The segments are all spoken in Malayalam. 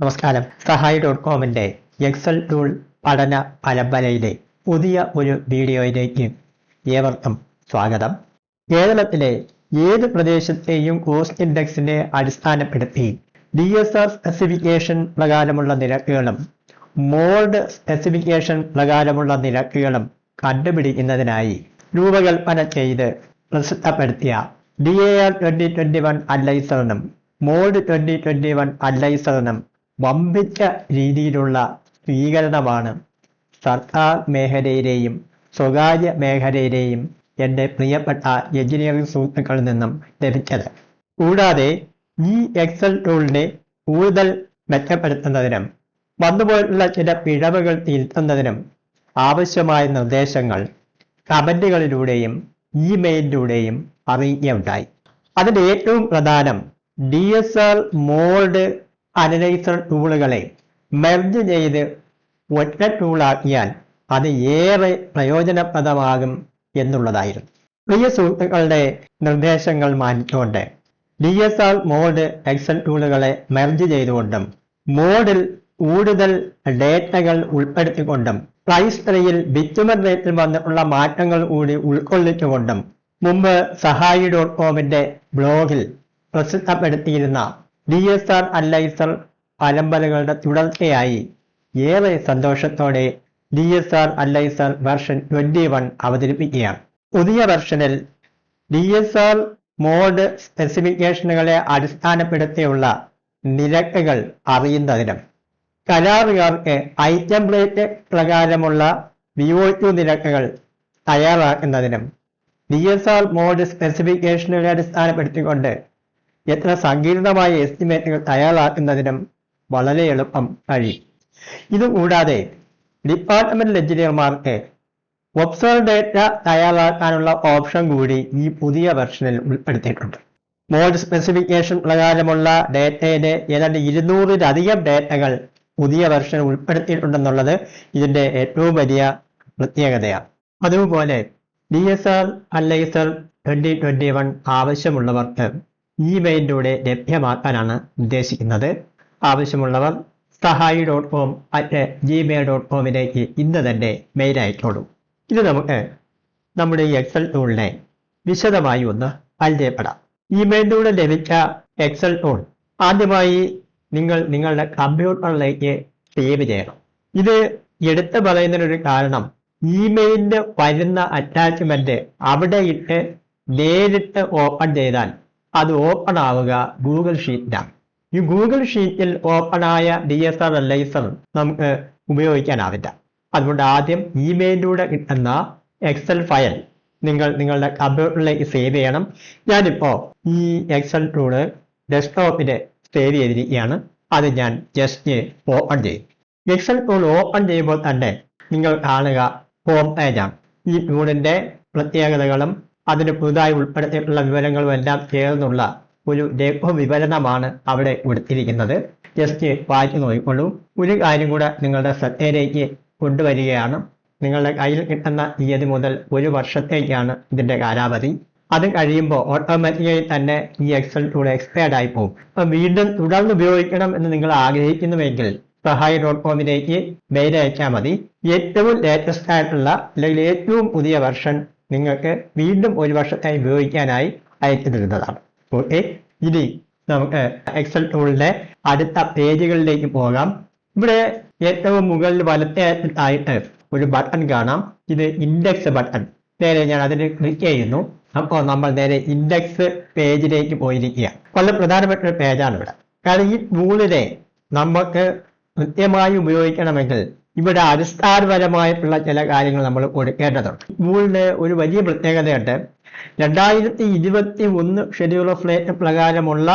നമസ്കാരം. സഹായി.കോമിന്റെ എക്സൽ ടൂൾ പഠന പരമ്പരയിലെ പുതിയ ഒരു വീഡിയോയിലേക്ക് ഏവർക്കും സ്വാഗതം. കേരളത്തിലെ ഏത് പ്രദേശത്തെയും കോസ്റ്റ് ഇൻഡെക്സിനെ അടിസ്ഥാനപ്പെടുത്തി DSR സ്പെസിഫിക്കേഷൻ പ്രകാരമുള്ള നിരക്കുകളും മോൾഡ് സ്പെസിഫിക്കേഷൻ പ്രകാരമുള്ള നിരക്കുകളും കണ്ടുപിടിക്കുന്നതിനായി രൂപകൽപ്പന ചെയ്ത് പ്രസിദ്ധപ്പെടുത്തിയ DAR 2021 അനലൈസറിനും മോൾഡ് 2021 അനലൈസറിനും വമ്പിച്ച രീതിയിലുള്ള സ്വീകരണമാണ് സർക്കാർ മേഖലയിലെയും സ്വകാര്യ മേഖലയിലെയും എൻ്റെ പ്രിയപ്പെട്ട എഞ്ചിനീയറിംഗ് സുഹൃത്തുക്കളിൽ നിന്നും ലഭിച്ചത്. കൂടാതെ ഈ എക്സൽ ടൂളിനെ കൂടുതൽ മെച്ചപ്പെടുത്തുന്നതിനും വന്നുപോയിട്ടുള്ള ചില പിഴവുകൾ തിരുത്തുന്നതിനും ആവശ്യമായ നിർദ്ദേശങ്ങൾ കമന്റുകളിലൂടെയും ഇമെയിലിലൂടെയും അറിയിക്കുകയുണ്ടായി. അതിൻ്റെ ഏറ്റവും പ്രധാനം DSR മോൾഡ് അനലൈസർ ടൂളുകളെ മെർജ് ചെയ്ത് ഒറ്റ ടൂളാക്കിയാൽ അത് ഏറെ പ്രയോജനപ്രദമാകും എന്നുള്ളതായിരുന്നു. പ്രിയ സുഹൃത്തുക്കളുടെ നിർദ്ദേശങ്ങൾ മാനിച്ചുകൊണ്ട് DSR മോൾഡ് എക്സൽ ടൂളുകളെ മെർജ് ചെയ്തുകൊണ്ടും മോഡിൽ കൂടുതൽ ഡേറ്റകൾ ഉൾപ്പെടുത്തിക്കൊണ്ടും പ്രൈസ് ട്രീയിൽ ബിറ്റുമൻ റേറ്റിൽ വന്നിട്ടുള്ള മാറ്റങ്ങൾ കൂടി ഉൾക്കൊള്ളിച്ചുകൊണ്ടും മുമ്പ് സഹായി.കോമിന്റെ ബ്ലോഗിൽ പ്രസിദ്ധപ്പെടുത്തിയിരുന്ന DSR അനലൈസർ പരമ്പരകളുടെ തുടർച്ചയായി ഏറെ സന്തോഷത്തോടെ DSR അനലൈസർ വെർഷൻ 21 അവതരിപ്പിക്കുകയാണ്. പുതിയ വെർഷനിൽ DSR മോഡ് സ്പെസിഫിക്കേഷനുകളെ അടിസ്ഥാനപ്പെടുത്തിയുള്ള നിരക്കുകൾ അറിയുന്നതിനും കരാറുകാർക്ക് ഐറ്റംപ്ലേറ്റ് പ്രകാരമുള്ള VOQ നിരക്കുകൾ തയ്യാറാക്കുന്നതിനും DSR മോഡ് സ്പെസിഫിക്കേഷനുകളെ അടിസ്ഥാനപ്പെടുത്തിക്കൊണ്ട് എത്ര സങ്കീർണമായ എസ്റ്റിമേറ്റുകൾ തയ്യാറാക്കുന്നതിനും വളരെ എളുപ്പം കഴിയും. ഇതുകൂടാതെ ഡിപ്പാർട്ട്മെന്റ് എഞ്ചിനീയർമാർക്ക് ഒബ്സർവ് ഡേറ്റ തയ്യാറാക്കാനുള്ള ഓപ്ഷൻ കൂടി ഈ പുതിയ വെർഷനിൽ ഉൾപ്പെടുത്തിയിട്ടുണ്ട്. മോഡ് സ്പെസിഫിക്കേഷൻ പ്രകാരമുള്ള ഡേറ്റയിലെ ഏതാണ്ട് 200-ലധികം ഡേറ്റകൾ പുതിയ വെർഷൻ ഉൾപ്പെടുത്തിയിട്ടുണ്ടെന്നുള്ളത് ഇതിൻ്റെ ഏറ്റവും വലിയ പ്രത്യേകതയാണ്. അതുപോലെ DSR അനലൈസർ 2021 ആവശ്യമുള്ളവർക്ക് ഇമെയിലിലൂടെ ലഭ്യമാക്കാനാണ് ഉദ്ദേശിക്കുന്നത്. ആവശ്യമുള്ളവർ സഹായി.com@gmail.com ഇന്ന് തന്നെ മെയിൽ അയച്ചോളൂ. ഇത് നമുക്ക് നമ്മുടെ ഈ എക്സൽ ടൂളിനെ വിശദമായി ഒന്ന് പരിചയപ്പെടാം. ഇമെയിലിലൂടെ ലഭിച്ച എക്സൽ ടൂൾ ആദ്യമായി നിങ്ങൾ നിങ്ങളുടെ കമ്പ്യൂട്ടറിലേക്ക് സേവ് ചെയ്യണം. ഇത് എടുത്തു പറയുന്നതിനൊരു കാരണം ഇമെയിലിന് വരുന്ന അറ്റാച്ച്മെന്റ് അവിടെ ഇട്ട് നേരിട്ട് ഓപ്പൺ ചെയ്താൽ അത് ഓപ്പൺ ആവുക ഗൂഗിൾ ഷീറ്റിലാണ്. ഈ ഗൂഗിൾ ഷീറ്റിൽ ഓപ്പണായ DSR അനലൈസർ നമുക്ക് ഉപയോഗിക്കാനാവില്ല. അതുകൊണ്ട് ആദ്യം ഇമെയിലിലൂടെ കിട്ടുന്ന എക്സൽ ഫയൽ നിങ്ങളുടെ കമ്പ്യൂട്ടറിലേക്ക് സേവ് ചെയ്യണം. ഞാനിപ്പോൾ ഈ എക്സൽ ടൂള് ഡെസ്ക്ടോപ്പിൽ സേവ് ചെയ്തിരിക്കുകയാണ്. അത് ഞാൻ ജസ്റ്റ് ഓപ്പൺ ചെയ്യും. എക്സൽ ടൂൾ ഓപ്പൺ ചെയ്യുമ്പോൾ തന്നെ നിങ്ങൾ കാണുക ഹോം പേജാണ്. ഈ ടൂളിൻ്റെ പ്രത്യേകതകളും അതിന് പുതുതായി ഉൾപ്പെടുത്തിയിട്ടുള്ള വിവരങ്ങളും എല്ലാം ചേർന്നുള്ള ഒരു ലഘു വിവരണമാണ് അവിടെ കൊടുത്തിരിക്കുന്നത്. ജസ്റ്റ് വായിച്ചു നോക്കിക്കൊള്ളൂ. ഒരു കാര്യം കൂടെ നിങ്ങളുടെ ശ്രദ്ധയിലേക്ക് കൊണ്ടുവരികയാണ്. നിങ്ങളുടെ കയ്യിൽ കിട്ടുന്ന തീയതി മുതൽ 1 വർഷത്തേക്കാണ് ഇതിൻ്റെ കാലാവധി. അത് കഴിയുമ്പോൾ ഓട്ടോമാറ്റിക്കായി തന്നെ ഈ എക്സൽ ടൂൾ എക്സ്പയർഡ് ആയി പോകും. അപ്പം വീണ്ടും തുടർന്ന് ഉപയോഗിക്കണം എന്ന് നിങ്ങൾ ആഗ്രഹിക്കുന്നുവെങ്കിൽ സഹായി.കോമിലേക്ക് മെയിൽ അയച്ചാൽ മതി. ഏറ്റവും ലേറ്റസ്റ്റ് ആയിട്ടുള്ള അല്ലെങ്കിൽ ഏറ്റവും പുതിയ വെർഷൻ നിങ്ങൾക്ക് വീണ്ടും 1 വർഷത്തായി ഉപയോഗിക്കാനായി അയച്ചു തരുന്നതാണ്. ഓക്കെ, ഇനി നമുക്ക് എക്സൽ ടൂളിന്റെ അടുത്ത പേജുകളിലേക്ക് പോകാം. ഇവിടെ ഏറ്റവും മുകളിൽ വലത്തേതായിട്ട് ഒരു ബട്ടൺ കാണാം. ഇത് ഇൻഡെക്സ് ബട്ടൺ. നേരെ ഞാൻ അതിൽ ക്ലിക്ക് ചെയ്യുന്നു. അപ്പോൾ നമ്മൾ നേരെ ഇൻഡെക്സ് പേജിലേക്ക് പോയിരിക്കുക. വളരെ പ്രധാനപ്പെട്ട ഒരു പേജാണ് ഇവിടെ. കാരണം ഈ ടൂളിനെ നമുക്ക് കൃത്യമായി ഉപയോഗിക്കണമെങ്കിൽ ഇവിടെ അടിസ്ഥാനപരമായിട്ടുള്ള ചില കാര്യങ്ങൾ നമ്മൾ കൊടുക്കേണ്ടതുണ്ട്. ടൂളിന് ഒരു വലിയ പ്രത്യേകതയുണ്ട്. 2021 ഷെഡ്യൂൾ ഓഫ് റേറ്റ് പ്രകാരമുള്ള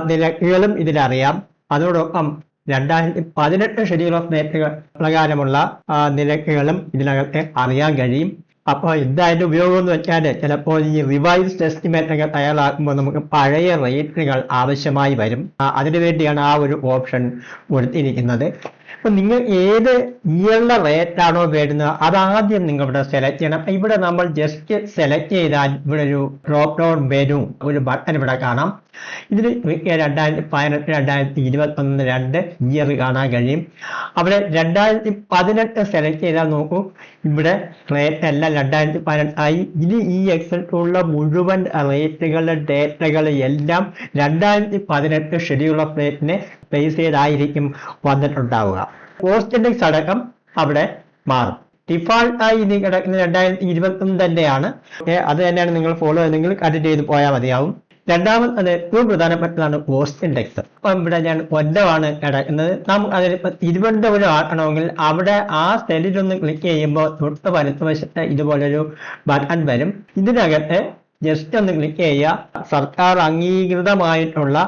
നിരക്കുകളും ഇതിലറിയാം. അതോടൊപ്പം 2018 ഷെഡ്യൂൾ ഓഫ് റേറ്റ് പ്രകാരമുള്ള നിരക്കുകളും ഇതിനകത്ത് അറിയാൻ കഴിയും. അപ്പോൾ എന്തായാലും ഉപയോഗം എന്ന് വെച്ചാൽ ചിലപ്പോൾ ഈ റിവൈസ്ഡ് എസ്റ്റിമേറ്റ് ഒക്കെ തയ്യാറാക്കുമ്പോൾ നമുക്ക് പഴയ റേറ്റുകൾ ആവശ്യമായി വരും. അതിനുവേണ്ടിയാണ് ആ ഒരു ഓപ്ഷൻ കൊടുത്തിരിക്കുന്നത്. അപ്പൊ നിങ്ങൾ ഏത് ഇയറിലെ റേറ്റ് ആണോ വരുന്നത് അതാദ്യം നിങ്ങൾ ഇവിടെ സെലക്ട് ചെയ്യണം. ഇവിടെ നമ്മൾ ജസ്റ്റ് സെലക്ട് ചെയ്താൽ ഇവിടെ ഒരു ഡ്രോപ്പ് ഡൗൺ വരും, ഒരു ബട്ടൺ ഇവിടെ കാണാം. ഇതിൽ 2018 2021 രണ്ട് ഇയർ കാണാൻ കഴിയും. അവിടെ 2018 സെലക്ട് ചെയ്താൽ നോക്കൂ, ഇവിടെ റേറ്റ് എല്ലാം 2018 ആയി. ഇനി ഈ എക്സൽ ഉള്ള മുഴുവൻ റേറ്റുകളുടെ ഡേറ്റകൾ എല്ലാം 2018 ഷെഡ്യൂൾ ഓഫ് റേറ്റിനെ ബേസ് ചെയ്തായിരിക്കും വന്നിട്ടുണ്ടാവുക. കോസ്റ്റ് ഇൻഡെക്സ് അടക്കം അവിടെ മാറും. ഡിഫാൾട്ടായി ഇനി കിടക്കുന്ന 2021 തന്നെയാണ്. അത് തന്നെയാണ് നിങ്ങൾ ഫോളോ ചെയ്തെങ്കിൽ കണ്ടിന്യൂ ചെയ്ത് പോയാൽ മതിയാവും. രണ്ടാമത് ഏറ്റവും പ്രധാനപ്പെട്ടതാണ് കോസ്റ്റ് ഇൻഡെക്സ്. അപ്പം ഇവിടെ ഞാൻ കൊല്ലമാണ് കിടക്കുന്നത്. നമുക്ക് അതിലിപ്പോൾ തിരുവനന്തപുരം ആക്കണമെങ്കിൽ അവിടെ ആ സെല്ലിലൊന്ന് ക്ലിക്ക് ചെയ്യുമ്പോൾ തൊട്ട് വലത്തുവശത്ത് ഇതുപോലൊരു ബട്ടൺ വരും. ഇതിനകത്ത് ജസ്റ്റ് ഒന്ന് ക്ലിക്ക് ചെയ്യുക. സർക്കാർ അംഗീകൃതമായിട്ടുള്ള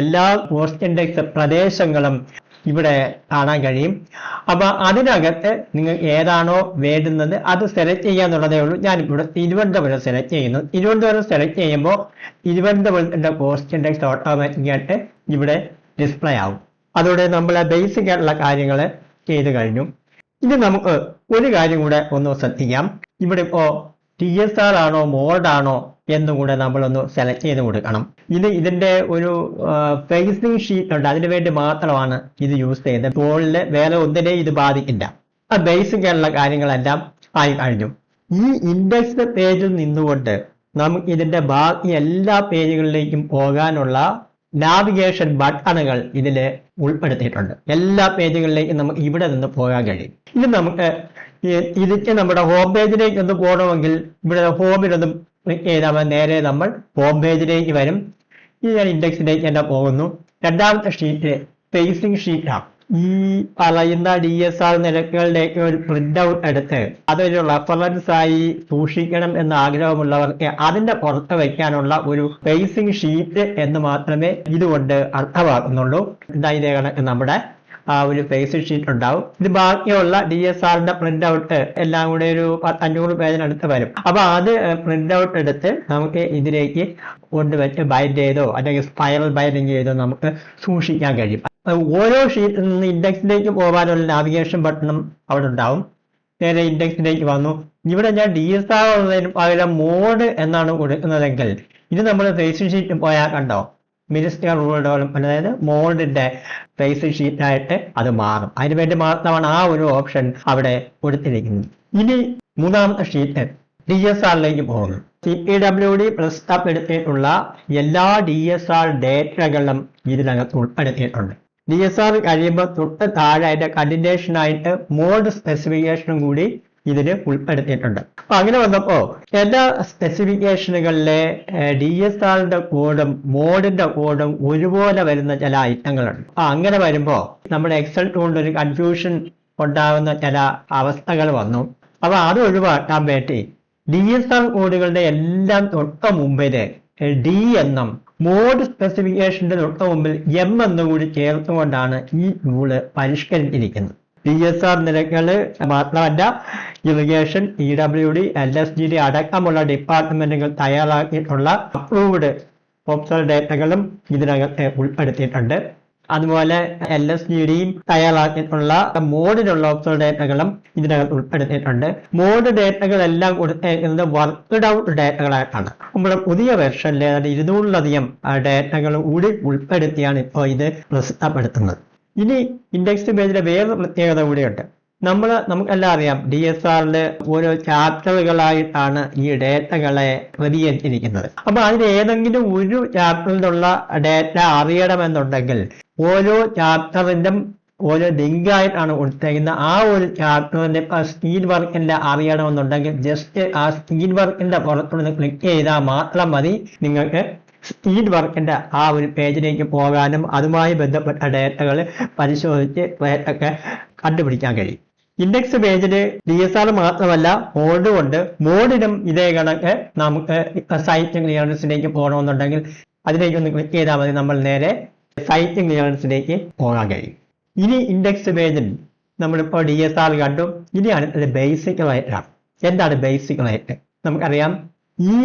എല്ലാ കോസ്റ്റ് ഇൻഡെക്സ് പ്രദേശങ്ങളും ഇവിടെ കാണാൻ കഴിയും. അപ്പൊ അതിനകത്ത് നിങ്ങൾ ഏതാണോ വേണ്ടുന്നത് അത് സെലക്ട് ചെയ്യാന്നുള്ളതേ ഉള്ളൂ. ഞാനിവിടെ തിരുവനന്തപുരം സെലക്ട് ചെയ്യുന്നു. തിരുവനന്തപുരം സെലക്ട് ചെയ്യുമ്പോൾ തിരുവനന്തപുരത്തിന്റെ കോസ്റ്റ് ഇൻഡെക്സ് ഓട്ടോമാറ്റിക്കായിട്ട് ഇവിടെ ഡിസ്പ്ലേ ആവും. അതോടെ നമ്മൾ ബേസിക് ആയിട്ടുള്ള കാര്യങ്ങൾ ചെയ്ത് കഴിഞ്ഞു. ഇനി നമുക്ക് ഒരു കാര്യം കൂടെ ഒന്ന് ശ്രദ്ധിക്കാം. ഇവിടെ ഇപ്പോ TSR ആണോ മോഡ് ആണോ എന്നും കൂടെ നമ്മളൊന്ന് സെലക്ട് ചെയ്ത് കൊടുക്കണം. ഇതിന്റെ ഒരു ഫേസിംഗ് ഷീറ്റ് ഉണ്ട്, അതിനു വേണ്ടി മാത്രമാണ് ഇത് യൂസ് ചെയ്യുന്നത്. ഫോണില് വേറെ ഒന്നിനെയും ഇത് ബാധിക്കില്ല. ആ ബേസിക് ആയിട്ടുള്ള കാര്യങ്ങളെല്ലാം ആയി കഴിഞ്ഞു. ഈ ഇൻഡെക്സ് പേജിൽ നിന്നുകൊണ്ട് നമുക്ക് ഇതിന്റെ ബാക്കി എല്ലാ പേജുകളിലേക്കും പോകാനുള്ള നാവിഗേഷൻ ബട്ടണുകൾ ഇതിൽ ഉൾപ്പെടുത്തിയിട്ടുണ്ട്. എല്ലാ പേജുകളിലേക്കും നമുക്ക് ഇവിടെ നിന്ന് പോകാൻ കഴിയും. ഇത് നമുക്ക് ഇതിക്ക് നമ്മുടെ ഹോം പേജിലേക്ക് ഒന്ന് പോകണമെങ്കിൽ ഇവിടെ ഹോമിലൊന്നും ക്ലിക്ക് ചെയ്താൽ നേരെ നമ്മൾ ഹോം പേജിലേക്ക് വരും. ഇത് ഞാൻ ഇൻഡെക്സിലേക്ക് തന്നെ പോകുന്നു. രണ്ടാമത്തെ ഷീറ്റ് ഫേസിംഗ് ഷീറ്റാണ്. ഈ പറയുന്ന DSR നിരക്കുകളുടെയൊക്കെ ഒരു പ്രിന്റ് ഔട്ട് എടുത്ത് അതൊരു റെഫറൻസ് ആയി സൂക്ഷിക്കണം എന്ന ആഗ്രഹമുള്ളവർക്ക് അതിന്റെ പുറത്ത് വയ്ക്കാനുള്ള ഒരു ഫേസിംഗ് ഷീറ്റ് എന്ന് മാത്രമേ ഇതുകൊണ്ട് അർത്ഥമാക്കുന്നുള്ളൂ. ഇതേ കണക്ക് നമ്മുടെ ഒരു ഫേസിംഗ് ഷീറ്റ് ഉണ്ടാവും. ഇത് ബാക്കിയുള്ള DSRന്റെ പ്രിന്റ് ഔട്ട് എല്ലാം കൂടെ ഒരു 500 പേജിനടുത്ത് വരും. അപ്പൊ അത് പ്രിന്റ് ഔട്ട് എടുത്ത് നമുക്ക് ഇതിലേക്ക് കൊണ്ടുവച്ച് ബൈൻഡ് ചെയ്തോ അല്ലെങ്കിൽ സ്പൈറൽ ബൈൻഡിങ് ചെയ്തോ നമുക്ക് സൂക്ഷിക്കാൻ കഴിയും. ഓരോ ഷീറ്റിൽ നിന്ന് ഇൻഡെക്സിലേക്ക് പോകാനുള്ള നാവിഗേഷൻ ബട്ടണും അവിടെ ഉണ്ടാവും. നേരെ ഇൻഡെക്സിലേക്ക് വന്നു. ഇവിടെ ഞാൻ DSR ഉള്ളതിന് പകരം മോഡ് എന്നാണ് കൊടുക്കുന്നതെങ്കിൽ ഇത് നമ്മൾ ഫേസിംഗ് ഷീറ്റ് പോയാൽ കണ്ടോ, മിനിസ്റ്റർ റൂറൽ ഡെവലപ്മെന്റ്, അതായത് മോഡിന്റെ ഫേസിംഗ് ഷീറ്റായിട്ട് അത് മാറും. അതിനുവേണ്ടി മാത്രമാണ് ആ ഒരു ഓപ്ഷൻ അവിടെ കൊടുത്തിരിക്കുന്നത്. ഇനി മൂന്നാമത്തെ ഷീറ്റ് DSRലേക്ക് പോകുന്നു. CPWD പ്രസ്താവപ്പെടുത്തിയിട്ടുള്ള എല്ലാ DSR ഡേറ്റകളും ഇതിനകത്ത് ഉൾപ്പെടുത്തിയിട്ടുണ്ട്. DSR കഴിയുമ്പോൾ തൊട്ട് താഴെ അതിന്റെ കണ്ടിന്യൂഷൻ ആയിട്ട് മോഡ് സ്പെസിഫിക്കേഷനും കൂടി ഇതിന് ഉൾപ്പെടുത്തിയിട്ടുണ്ട്. അപ്പൊ അങ്ങനെ വന്നപ്പോ എല്ലാ സ്പെസിഫിക്കേഷനുകളിലെ DSRന്റെ കോഡും മോഡിന്റെ കോഡും ഒരുപോലെ വരുന്ന ചില ഐറ്റങ്ങളുണ്ട്. അപ്പൊ അങ്ങനെ വരുമ്പോ നമ്മുടെ എക്സൽ ടൂളിൽ ഒരു കൺഫ്യൂഷൻ ഉണ്ടാകുന്ന ചില അവസ്ഥകൾ വന്നു. അപ്പൊ അത് ഒഴിവാക്കാൻ വേണ്ടി DSR കോഡുകളുടെ എല്ലാം തൊട്ട് മുമ്പില് D എന്നും മോഡ് സ്പെസിഫിക്കേഷന്റെ തൊട്ട് മുമ്പിൽ M എന്നും കൂടി ചേർത്തുകൊണ്ടാണ് ഈ ടൂള് പരിഷ്കരിച്ചിരിക്കുന്നത്. DSR നിരക്കുകൾ മാത്രമല്ല, ഇറിഗേഷൻ, EWD, LSGD അടക്കമുള്ള ഡിപ്പാർട്ട്മെന്റുകൾ തയ്യാറാക്കിയിട്ടുള്ള അപ്രൂവ്ഡ് ഓപ്ഷണൽ ഡേറ്റകളും ഇതിനകത്ത് ഉൾപ്പെടുത്തിയിട്ടുണ്ട്. അതുപോലെ LSGDയും തയ്യാറാക്കിയിട്ടുള്ള മോഡിലുള്ള ഓപ്ഷണൽ ഡേറ്റകളും ഇതിനകത്ത് ഉൾപ്പെടുത്തിയിട്ടുണ്ട്. മോഡ് ഡേറ്റകളെല്ലാം കൊടുത്തിരിക്കുന്നത് വർക്ക്ഡ് ഔട്ട് ഡേറ്റകളായിട്ടാണ്. നമ്മുടെ പുതിയ വെർഷനിൽ 200-ലധികം ഡേറ്റകൾ കൂടി ഉൾപ്പെടുത്തിയാണ് ഇപ്പോൾ ഇത് പ്രസിദ്ധപ്പെടുത്തുന്നത്. ഇനി ഇൻഡെക്സ് പേജിലെ വേറൊരു പ്രത്യേകത കൂടിയുണ്ട്. നമുക്കെല്ലാം അറിയാം, DSRൽ ഓരോ ചാപ്റ്ററുകളായിട്ടാണ് ഈ ഡേറ്റകളെ പ്രതികരിച്ചിരിക്കുന്നത്. അപ്പൊ അതിൽ ഏതെങ്കിലും ഒരു ചാപ്റ്ററിലുള്ള ഡേറ്റ അറിയണമെന്നുണ്ടെങ്കിൽ ഓരോ ചാപ്റ്ററിന്റെ ഓരോ ലിങ്കായിട്ടാണ് കൊടുത്തിരിക്കുന്നത്. ആ ഒരു ചാപ്റ്ററിന്റെ സ്പീഡ് വർക്കിന്റെ അറിയണമെന്നുണ്ടെങ്കിൽ ജസ്റ്റ് ആ സ്പീഡ് വർക്കിന്റെ പുറത്തുനിന്ന് ക്ലിക്ക് ചെയ്താൽ മാത്രം മതി നിങ്ങൾക്ക് സ്പീഡ് വർക്കിന്റെ ആ ഒരു പേജിലേക്ക് പോകാനും അതുമായി ബന്ധപ്പെട്ട ഡേറ്റകൾ പരിശോധിച്ച് ഡേറ്റൊക്കെ കണ്ടുപിടിക്കാൻ കഴിയും. ഇൻഡെക്സ് പേജില് DSR മാത്രമല്ല മോഡും ഉണ്ട്. മോഡിനും ഇതേ കണക്ക് നമുക്ക് സൈറ്റ് ക്ലിയറൻസിലേക്ക് പോകണമെന്നുണ്ടെങ്കിൽ അതിലേക്കൊന്ന് ക്ലിക്ക് ചെയ്താൽ മതി, നമ്മൾ നേരെ സൈറ്റ് ക്ലിയറൻസിലേക്ക് പോകാൻ കഴിയും. ഇനി ഇൻഡെക്സ് പേജിൽ നമ്മളിപ്പോൾ DSR കണ്ടു. ഇനി അടുത്തത് ബേസിക് റേറ്റ് ആണ്. എന്താണ് ബേസിക് റേറ്റ്? നമുക്കറിയാം, ഈ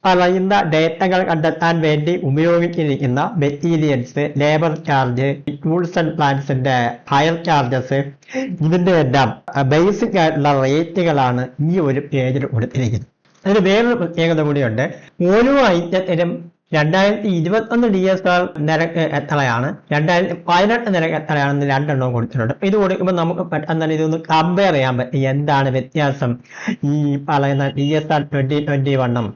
പറയുന്ന ഡേറ്റകൾ കണ്ടെത്താൻ വേണ്ടി ഉപയോഗിച്ചിരിക്കുന്ന materials, labour charge, tools and പ്ലാന്റ്സിന്റെ ഹയർ ചാർജസ്, ഇതിന്റെ എല്ലാം ബേസിക് ആയിട്ടുള്ള റേറ്റുകളാണ് ഈ ഒരു പേജിൽ കൊടുത്തിരിക്കുന്നത്. അതിന് വേറൊരു പ്രത്യേകത കൂടിയുണ്ട്. ഓരോ ഐറ്റത്തിനും 2021 DSR നിരക്ക് എത്രയാണ്, 2018 നിരക്ക് എത്രയാണെന്ന് രണ്ടെണ്ണവും കൊടുത്തിട്ടുണ്ട്. ഇത് കൊടുക്കുമ്പോൾ നമുക്ക് പെട്ടെന്ന് തന്നെ ഇതൊന്ന് കമ്പയർ ചെയ്യാൻ പറ്റും. എന്താണ് വ്യത്യാസം ഈ പറയുന്ന DSR 2021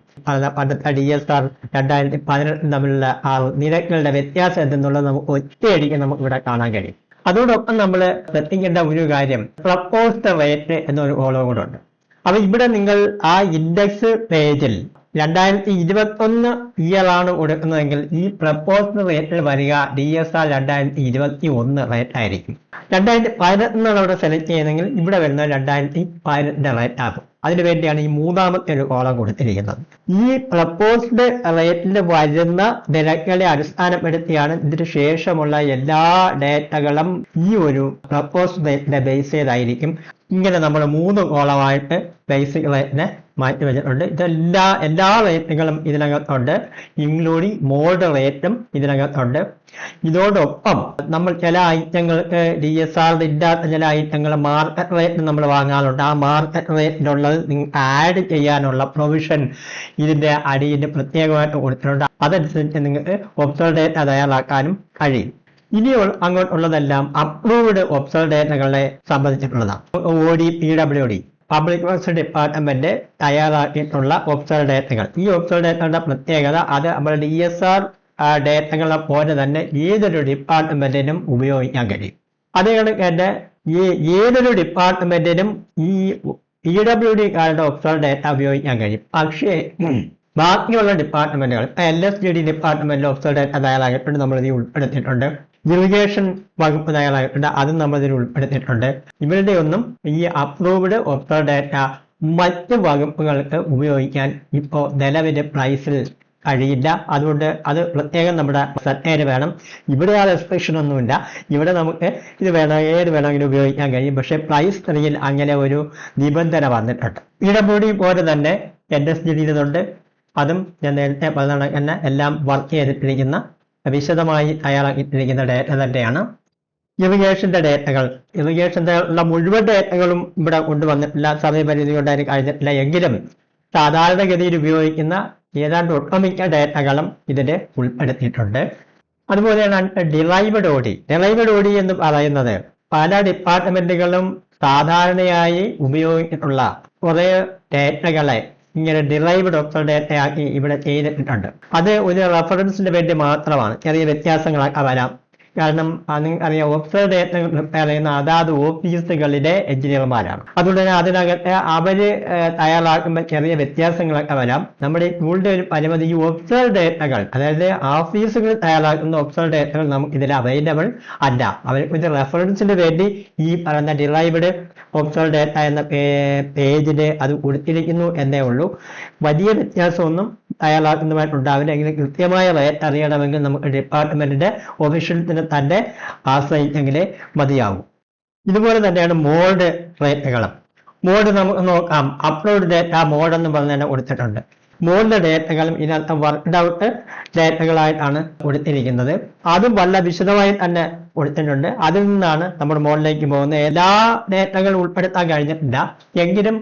പണ്ടത്തെ DSR 2018 തമ്മിലുള്ള ആ നിരക്കുകളുടെ വ്യത്യാസം എന്തെന്നുള്ളത് നമുക്ക് ഒറ്റയടിക്ക് നമുക്ക് ഇവിടെ കാണാൻ കഴിയും. അതോടൊപ്പം നമ്മൾ ശ്രദ്ധിക്കേണ്ട ഒരു കാര്യം, പ്രപ്പോസ്ഡ് റേറ്റ് എന്നൊരു കോളം കൂടെ ഉണ്ട്. അപ്പൊ ഇവിടെ നിങ്ങൾ ആ ഇൻഡെക്സ് പേജിൽ 2021 ഇയറാണ് കൊടുക്കുന്നതെങ്കിൽ ഈ പ്രപ്പോസ്ഡ് റേറ്റിൽ വരിക DSR 2021 റേറ്റ് ആയിരിക്കും. 2018 അവിടെ സെലക്ട് ചെയ്യുന്നെങ്കിൽ ഇവിടെ വരുന്ന 2018 റേറ്റ് ആകും. അതിനുവേണ്ടിയാണ് ഈ മൂന്നാമത്തെ ഒരു കോളം കൊടുത്തിരിക്കുന്നത്. ഈ പ്രപ്പോസ്ഡ് റേറ്റിൽ വരുന്ന നിരക്കുകളെ അടിസ്ഥാനപ്പെടുത്തിയാണ് ഇതിന് ശേഷമുള്ള എല്ലാ ഡേറ്റകളും ഈ ഒരു പ്രപ്പോസ്ഡ് റേറ്റിന്റെ ബേസ് ചെയ്തായിരിക്കും. ഇങ്ങനെ നമ്മൾ 3 കോളമായിട്ട് ബേസിക് റേറ്റിനെ മാറ്റി വെച്ചിട്ടുണ്ട്. എല്ലാ റേറ്റുകളും ഇതിനകത്തുണ്ട്, ഇൻക്ലൂഡിങ് മോഡ് റേറ്റും ഇതിനകത്തുണ്ട്. ഇതോടൊപ്പം നമ്മൾ ചില ഐറ്റങ്ങൾക്ക് DSR ഇല്ലാത്ത ചില ഐറ്റങ്ങൾ മാർക്കറ്റ് റേറ്റ് നമ്മൾ വാങ്ങാറുണ്ട്. ആ മാർക്കറ്റ് റേറ്റിനുള്ളത് ആഡ് ചെയ്യാനുള്ള പ്രൊവിഷൻ ഇതിന്റെ അടിയിൽ പ്രത്യേകമായിട്ട് കൊടുത്തിട്ടുണ്ട്. അതനുസരിച്ച് നിങ്ങൾക്ക് ഒബ്സർവ് ഡേറ്റ തയ്യാറാക്കാനും കഴിയും. ഇനി അങ്ങോട്ടുള്ളതെല്ലാം അപ്രൂവ്ഡ് ഒബ്സർവ് ഡേറ്റകളെ സംബന്ധിച്ചിട്ടുള്ളതാണ്. PWD പബ്ലിക് വർക്ക്സ് ഡിപ്പാർട്ട്മെന്റ് തയ്യാറാക്കിയിട്ടുള്ള ഒബ്സർവ് ഡേറ്റകൾ. ഈ ഒബ്സർവ് ഡേറ്റകളുടെ പ്രത്യേകത അത് നമ്മുടെ DSR ഡേറ്റകളെ പോലെ തന്നെ ഏതൊരു ഡിപ്പാർട്ട്മെന്റിനും ഉപയോഗിക്കാൻ കഴിയും. അതുകൊണ്ട് തന്നെ ഏതൊരു ഡിപ്പാർട്ട്മെന്റിനും ഈ PWD കാരുടെ ഒബ്സർവ് ഡേറ്റ ഉപയോഗിക്കാൻ കഴിയും. പക്ഷേ ബാക്കിയുള്ള ഡിപ്പാർട്ട്മെന്റുകൾ, LSGD ഡിപ്പാർട്ട്മെന്റിൽ ഒബ്സർവ് ഡേറ്റ തയ്യാറാക്കിയിട്ടുണ്ട്, നമ്മളിതിൽ ഉൾപ്പെടുത്തിയിട്ടുണ്ട്. ഇറിഗേഷൻ വകുപ്പ് തയ്യാറാക്കിയിട്ടുണ്ട്, അതും നമ്മളിതിൽ ഉൾപ്പെടുത്തിയിട്ടുണ്ട്. ഇവരുടെ ഒന്നും ഈ അപ്രൂവ്ഡ് ഒബ്സർവ് ഡേറ്റ മറ്റ് വകുപ്പുകൾക്ക് ഉപയോഗിക്കാൻ ഇപ്പോൾ നിലവിലെ പ്രൈസിൽ കഴിയില്ല. അതുകൊണ്ട് അത് പ്രത്യേകം നമ്മുടെ ശ്രദ്ധയിൽ വേണം. ഇവിടെ ആ റെസ്ട്രിക്ഷൻ ഒന്നുമില്ല. ഇവിടെ നമുക്ക് ഇത് ഏത് വേണമെങ്കിലും ഉപയോഗിക്കാൻ കഴിയും. പക്ഷേ പ്രൈസ് തറിയിൽ അങ്ങനെ ഒരു നിബന്ധന വന്നിട്ടുണ്ട്. PWD പോലെ തന്നെ LSGD അതും ഞാൻ നേരത്തെ പറഞ്ഞ തന്നെ എല്ലാം വർക്ക് ചെയ്തിട്ടിരിക്കുന്ന വിശദമായി തയ്യാറാക്കിയിട്ടിരിക്കുന്ന ഡേറ്റ തന്നെയാണ്. ഇറിഗേഷന്റെ ഡേറ്റകൾ, ഇറിഗേഷന്റെ ഉള്ള മുഴുവൻ ഡേറ്റകളും ഇവിടെ കൊണ്ടുവന്നിട്ടില്ല, സമയപരിധി കൊണ്ടായിരിക്കും കഴിഞ്ഞിട്ടില്ല. എങ്കിലും സാധാരണഗതിയിൽ ഉപയോഗിക്കുന്ന ഏതാണ്ട് ഒട്ടുമിക്ക ഡേറ്റകളും ഇതിൽ ഉൾപ്പെടുത്തിയിട്ടുണ്ട്. അതുപോലെയാണ് ഡിറൈവ്ഡ് OD എന്ന് പറയുന്നത് പല ഡിപ്പാർട്ട്മെന്റുകളും സാധാരണയായി ഉപയോഗിച്ചിട്ടുള്ള കുറെ ഡേറ്റകളെ ഇങ്ങനെ ഡിറൈവ്ഡ് ഒബ്സർവ് ഡേറ്റയാക്കി ഇവിടെ ചെയ്തിട്ടുണ്ട്. അത് ഒരു റെഫറൻസിന് വേണ്ടി മാത്രമാണ്. ചെറിയ വ്യത്യാസങ്ങളൊക്കെ വരാം. കാരണം അറിയാം, ഒബ്സർവ് ഡേറ്റ പ്രിപ്പയർ ചെയ്യുന്ന അതാത് ഓഫീസുകളിലെ എഞ്ചിനീയർമാരാണ്. അതുകൊണ്ട് തന്നെ അതിനകത്ത് അവര് തയ്യാറാക്കുമ്പോൾ ചെറിയ വ്യത്യാസങ്ങളൊക്കെ വരാം. നമ്മുടെ സ്കൂളിന്റെ ഒരു പരിമിതി, ഈ ഒബ്സർവ് ഡേറ്റകൾ, അതായത് ഓഫീസുകളിൽ തയ്യാറാക്കുന്ന ഒബ്സർവ് ഡേറ്റകൾ നമുക്ക് ഇതിൽ അവൈലബിൾ അല്ല. അവർക്ക് ഒരു റെഫറൻസിന് വേണ്ടി ഈ പറയുന്ന ഡിറൈവ്ഡ് ഒബ്സർവ് ഡേറ്റ എന്ന പേജില് അത് കൊടുത്തിരിക്കുന്നു എന്നേ ഉള്ളൂ. വലിയ വ്യത്യാസമൊന്നും തയ്യാറാക്കുന്നതുമായിട്ടുണ്ടാവില്ല. എങ്കിലും കൃത്യമായ റേറ്റ് അറിയണമെങ്കിൽ നമുക്ക് ഡിപ്പാർട്ട്മെന്റിന്റെ ഒഫീഷ്യൽസിനെ തന്നെ ആശ്രയിച്ചെങ്കിലേ മതിയാവും. ഇതുപോലെ തന്നെയാണ് മോഡ് റേറ്റുകളും. മോഡ് നമുക്ക് നോക്കാം. അപ്ലോഡ് ഡേറ്റ മോഡ് എന്ന് പറഞ്ഞ് തന്നെ കൊടുത്തിട്ടുണ്ട്. മോഡിന്റെ ഡേറ്റകളും ഇതിനകത്ത് വർക്ക്ഡ് ഔട്ട് ഡേറ്റകളായിട്ടാണ് കൊടുത്തിരിക്കുന്നത്. അതും വളരെ വിശദമായി തന്നെ കൊടുത്തിട്ടുണ്ട്. അതിൽ നിന്നാണ് നമ്മുടെ മോഡിലേക്ക് പോകുന്നത്. എല്ലാ ഡേറ്റകളും ഉൾപ്പെടുത്താൻ കഴിഞ്ഞിട്ടില്ല, എങ്കിലും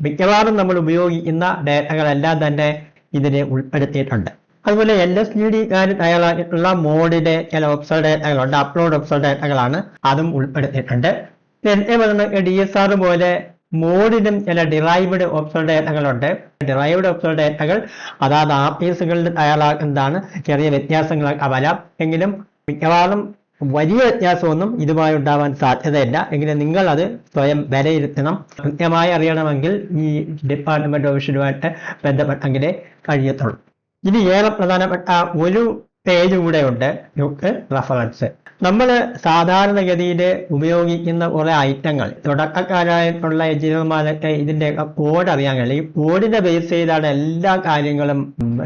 മിക്കവാറും നമ്മൾ ഉപയോഗിക്കുന്ന ഡേറ്റകളെല്ലാം തന്നെ ഇതിനെ ഉൾപ്പെടുത്തിയിട്ടുണ്ട്. അതുപോലെ LSGD തയ്യാറാക്കിയിട്ടുള്ള മോഡിലെ ചില ഒബ്സർവ് ഡേറ്റകളുണ്ട്, അപ്ലോഡ് ഒബ്സർവ് ഡേറ്റകളാണ്, അതും ഉൾപ്പെടുത്തിയിട്ടുണ്ട്. നേരത്തെ പറഞ്ഞ DSR പോലെ മോഡിലും ചില ഡിറൈവ്ഡ് ഒബ്സർവ് ഡേറ്റകളുണ്ട്. ഡിറൈവ്ഡ് ഒബ്സർവ് ഡേറ്റകൾ അതാത് ആഫീസുകളിൽ തയ്യാറാക്കുന്നതാണ്. ചെറിയ വ്യത്യാസങ്ങളൊക്കെ വരാം, എങ്കിലും മിക്കവാറും വലിയ വ്യത്യാസമൊന്നും ഇതുമായി ഉണ്ടാവാൻ സാധ്യതയില്ല. എങ്കിലും നിങ്ങൾ അത് സ്വയം വിലയിരുത്തണം. കൃത്യമായി അറിയണമെങ്കിൽ ഈ ഡിപ്പാർട്ട്മെന്റ് ഓഫീസുമായിട്ട് ബന്ധപ്പെട്ടെങ്കിലേ കഴിയത്തുള്ളൂ. ഇനി ഏറെ പ്രധാനപ്പെട്ട ഒരു പേജ് കൂടെ ഉണ്ട്, ലുക്ക് റഫറൻസ്. നമ്മൾ സാധാരണഗതിയിൽ ഉപയോഗിക്കുന്ന കുറെ ഐറ്റങ്ങൾ, തുടക്കക്കാരായിട്ടുള്ള എഞ്ചിനീയർമാരൊക്കെ ഇതിൻ്റെയൊക്കെ കോഡ് അറിയാൻ കഴിയും. ഈ കോഡിനെ ബേസ് ചെയ്താണ് എല്ലാ കാര്യങ്ങളും